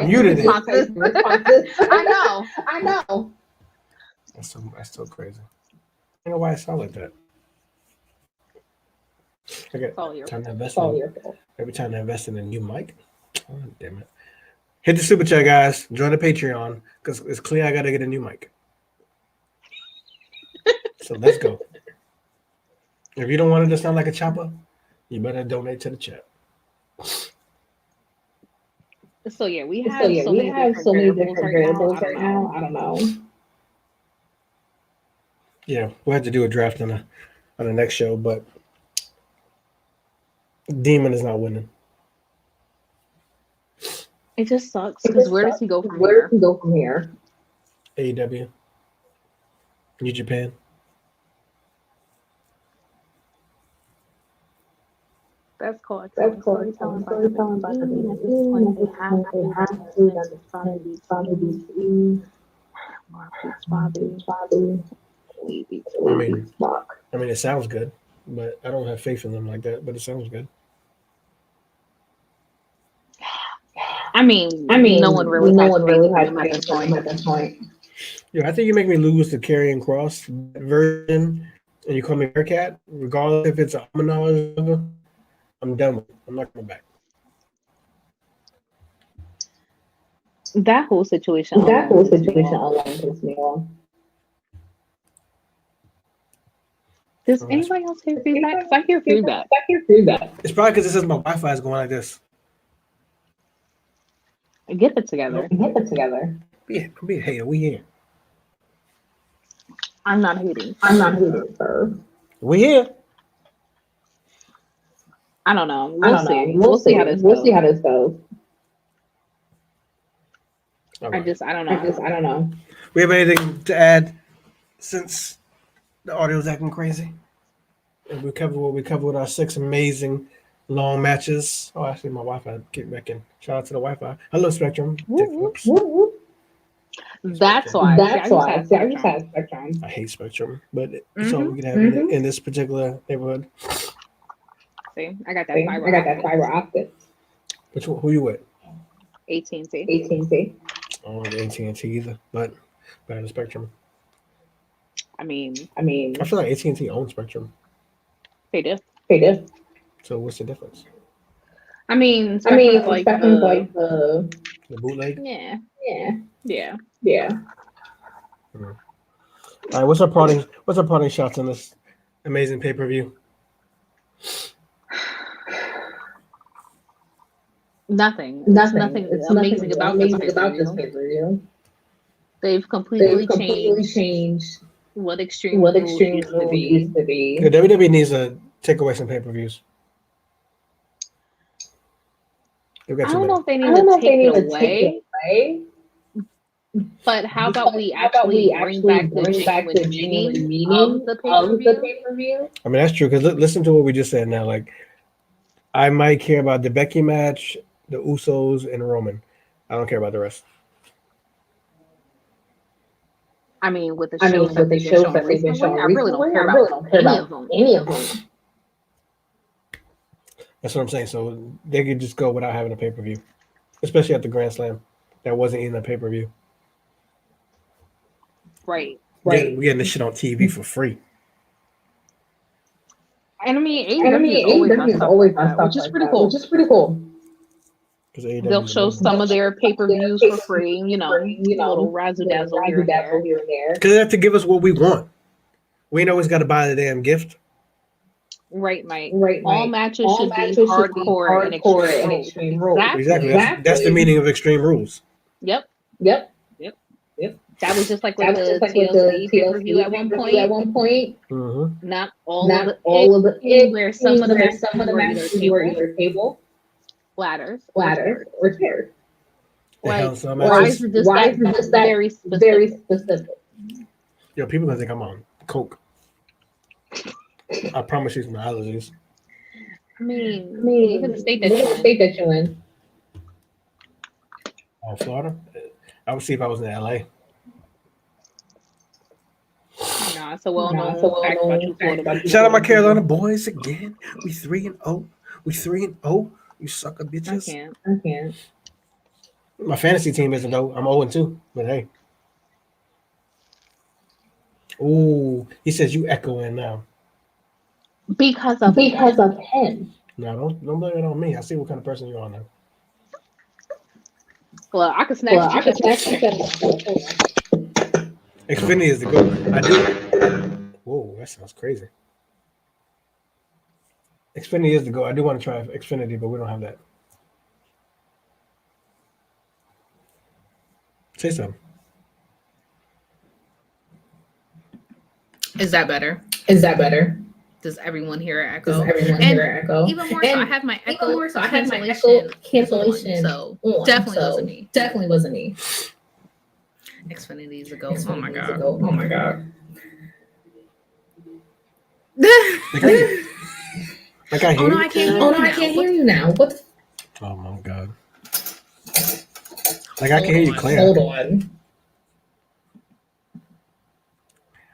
muted it. I know. That's so crazy. I don't know why it sounds like that. Okay, time to invest every time to invest in a new mic. Oh, damn it. Hit the super chat, guys. Join the Patreon because it's clear I got to get a new mic. So let's go. If you don't want it to sound like a chopper, you better donate to the chat. So yeah, we have so many different variables right now. I don't know. Yeah, we'll have to do a draft on the next show, but Demon is not winning. It just sucks because where does he go from here? AEW, New Japan. That's cool. Storytelling about the being at this point, they have to that it's probably be I mean, it sounds good, but I don't have faith in them like that. But it sounds good. I mean, no one really has faith at this point. Yeah, I think you make me lose the Karrion Kross version, and you call me Bearcat, regardless if it's a homage. I'm done with it. I'm not coming back. That whole situation alone pisses me off. Does anybody else hear feedback? 'Cause I hear feedback. It's probably because it says my Wi-Fi is going like this. Get it together. Yeah, be a hater. We here. I'm not hating, sir. We here. I don't know. We'll see how this goes. Right. I don't know. We have anything to add since the audio's acting crazy? And we covered what we covered with our 6 amazing long matches. Oh, actually, my Wi-Fi kicked back in. Shout out to the Wi-Fi. Hello, Spectrum. That's why. I just had Spectrum. I hate Spectrum, but it's all we can have in this particular neighborhood. See, I got that fiber optic. Who you with? AT&T. AT&T. I don't like AT&T either, but better than Spectrum. I mean, I feel like AT&T owns Spectrum. they do. So what's the difference? I mean, Spectrum's like Spectrum's the, like the The bootleg? yeah. All right, what's our parting shots on this amazing pay-per-view? Nothing. There's nothing amazing about this pay-per-view. They've completely changed what Extreme Rules used to be. Yeah, WWE needs to take away some pay-per-views. I don't know if they need to take it away. But how about we actually bring back the genuine meaning of the pay-per-view? I mean, that's true, because listen to what we just said now. Like, I might care about the Becky match, the Usos, and Roman. I don't care about the rest. I mean, with the shows that they've been showing recently, I really don't care about any of them. That's what I'm saying. So they could just go without having a pay-per-view, especially at the Grand Slam. That wasn't even a pay-per-view. Right. We're getting this shit on TV for free. And I mean, AEW is always done stuff which is pretty cool. They'll show some of their pay-per-views for free, a little razzle-dazzle here and there. Because they have to give us what we want. We ain't always got to buy the damn gift. Right, Mike. All matches should be hardcore and extreme rules. Exactly. That's the meaning of Extreme Rules. Yep. That was just like with the TLC pay-per-view at one point. Mm-hmm. Not all of it, where some of the matches were either table, ladders, or chairs. Like, why is it just that very specific? Yo, people gonna think I'm on coke. I promise you some allergies. I mean, even the state that you're in. Oh, Florida? I would see if I was in LA. Nah, it's a well-known fact about you, Florida. Shout out my Carolina boys again. We 3-0. You sucker bitches. I can't. My fantasy team isn't though. I'm 0-2. But hey. Ooh, he says you echoing now. Because of him. No, don't blame it on me. I see what kind of person you are now. Well, I can snatch you. Xfinity is the goal. I do. Whoa, that sounds crazy. Xfinity is the goal. I do want to try Xfinity, but we don't have that. Say something. Is that better? Does everyone hear an echo? Even more so, I have my echo cancellation. So definitely wasn't me. Xfinity is a go. Oh my god. Like I hear I can't hear you now. What the? Oh my god. Like I can hear you clear. Hold on.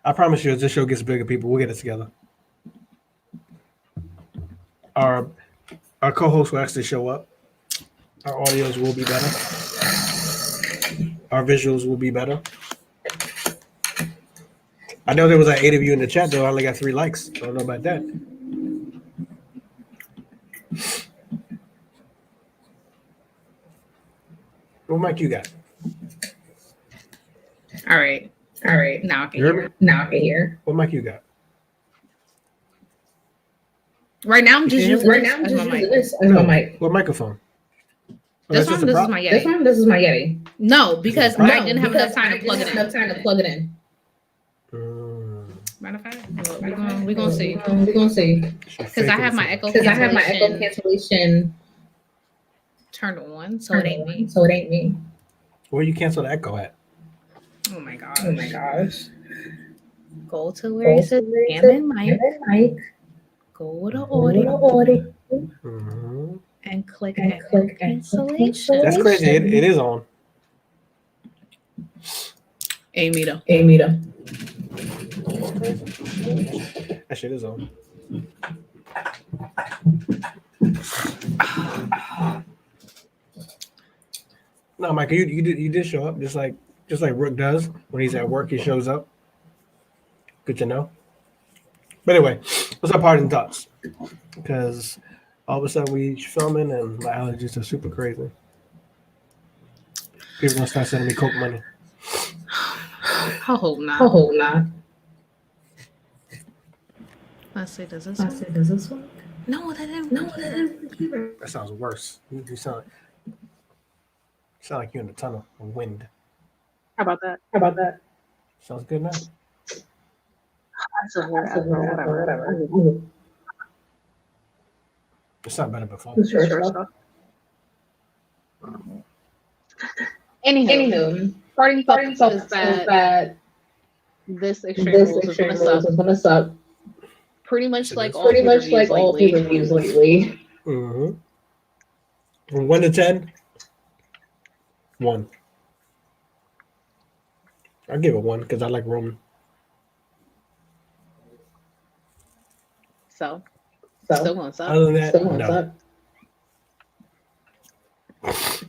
I promise you, as this show gets bigger, people, we'll get it together. Our co-hosts will actually show up. Our audios will be better. Our visuals will be better. I know there was like 8 of you in the chat, though. I only got 3 likes. I don't know about that. What mic you got? All right. Now I can hear. What mic you got? Right now I'm just using this as my mic. What microphone? This is my Yeti. This is my Yeti. No, because I didn't have enough time to plug it in. Matter of fact, we're gonna see. Because I have my echo cancellation turned on, so it ain't me. Where you cancel the echo at? Oh my gosh. Go to where it says Scamming Mike. Go to audio. Mm-hmm. And click cancellation. That's crazy. It is on. Amita. That shit is on. No, Michael, you did show up just like Rook does when he's at work. He shows up. Good to know. But anyway, what's our parting thoughts? Because all of a sudden we filming and my allergies are super crazy. People gonna start sending me Coke money. I hope not. Let's see, does this work? No, that didn't. That sounds worse. You sound like you're in the tunnel of wind. How about that? Sounds good now. Whatever. It's not better before. Sure. Anywho, parting thoughts is that this Extreme Rules is gonna suck. Pretty much like all pay-per-views lately. Mm-hmm. From 1 to 10, 1. I'll give it 1 because I like Roman. So still gonna suck. Other than that, no. It's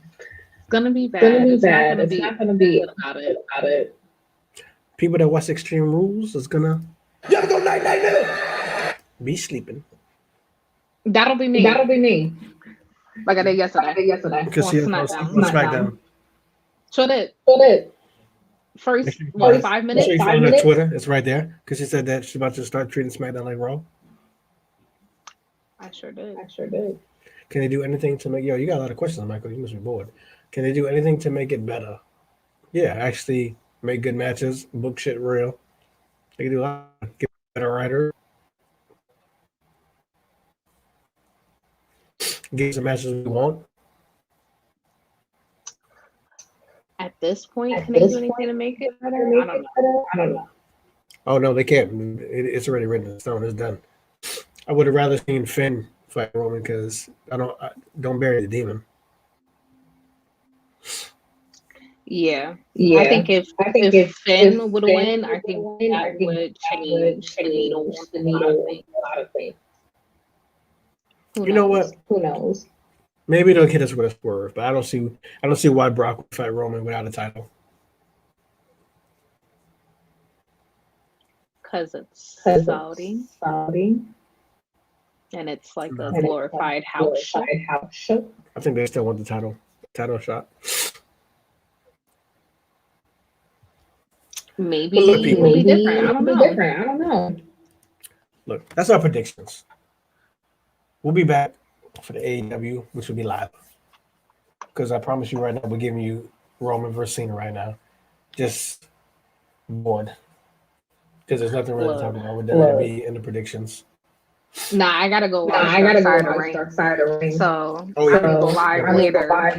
gonna be bad. It's not gonna be good about it. People that watch Extreme Rules is gonna Go night. be sleeping. That'll be me. Like I did yesterday. Because she on Smackdown. Should it? First, 5 minutes? Make sure you follow her Twitter. It's right there. Because she said that she's about to start treating Smackdown like Raw. I sure did. Can they do anything to make... Yo, you got a lot of questions, Michael. You must be bored. Can they do anything to make it better? Yeah, actually make good matches, book shit real. They can do a lot. Get better writer. Get some matches we want. At this point, can they do anything to make it better? I don't know. Oh, no, they can't. It's already written in stone. It's done. I would have rather seen Finn fight Roman because I don't bury the demon. Yeah. I think if Finn would win, I think that would change the needle a lot of things. You know what? Who knows? Maybe they'll hit us with a swerve, but I don't see why Brock would fight Roman without a title. Because it's Saudi. And it's like a glorified house show. I think they still want the title shot. Maybe it will be different. I don't know. Look, that's our predictions. We'll be back for the AEW, which will be live. Because I promise you right now, we're giving you Roman versus Cena right now. Just bored. Because there's nothing really to talk about with WWE in the predictions. Nah, I gotta go watch Dark Side of the Ring. So I'm gonna go live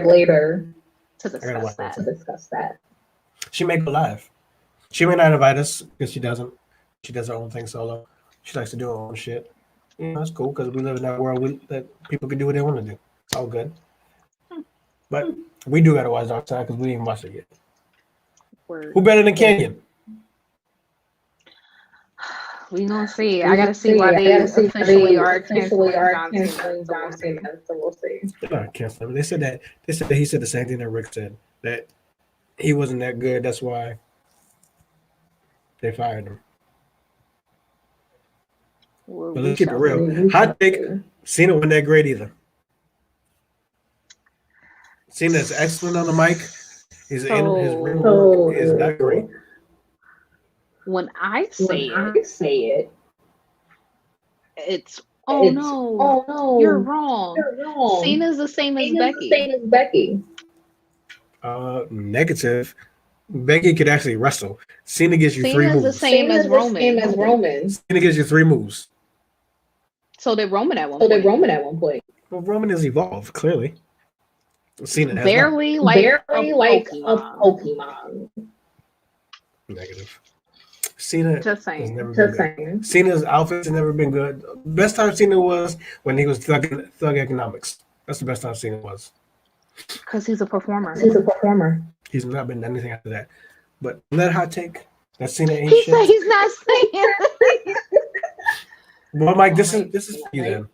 later to discuss that. She may go live. She may not invite us because she doesn't. She does her own thing solo. She likes to do her own shit. You know, that's cool because we live in that world that people can do what they want to do. It's all good. But we do gotta watch Dark Side because we didn't watch it yet. Who better than Kenyon? We gonna see. I gotta see why they officially are canceling John Cena. So we'll see. They're not canceling. They said that he said the same thing that Rick said, that he wasn't that good. That's why they fired him. But let's keep it real. Hot take: Cena wasn't that great either. Cena is excellent on the mic. His ring work is not great. When I say it, it's no, you're wrong. Cena's the same as Becky. Negative. Becky could actually wrestle. Cena gives you three moves. Cena's the same as Roman. Cena gives you 3 moves. So did Roman at one point. Well, Roman has evolved, clearly. Cena has barely like a Pokemon. Negative. Cena Just saying. Cena's outfits have never been good. Best time Cena was when he was Thug Economics. That's the best time Cena was. Because he's a performer. He's not been anything after that. But that hot take, that Cena ain't he shit. said he's not saying. Well, Mike, this is for you then.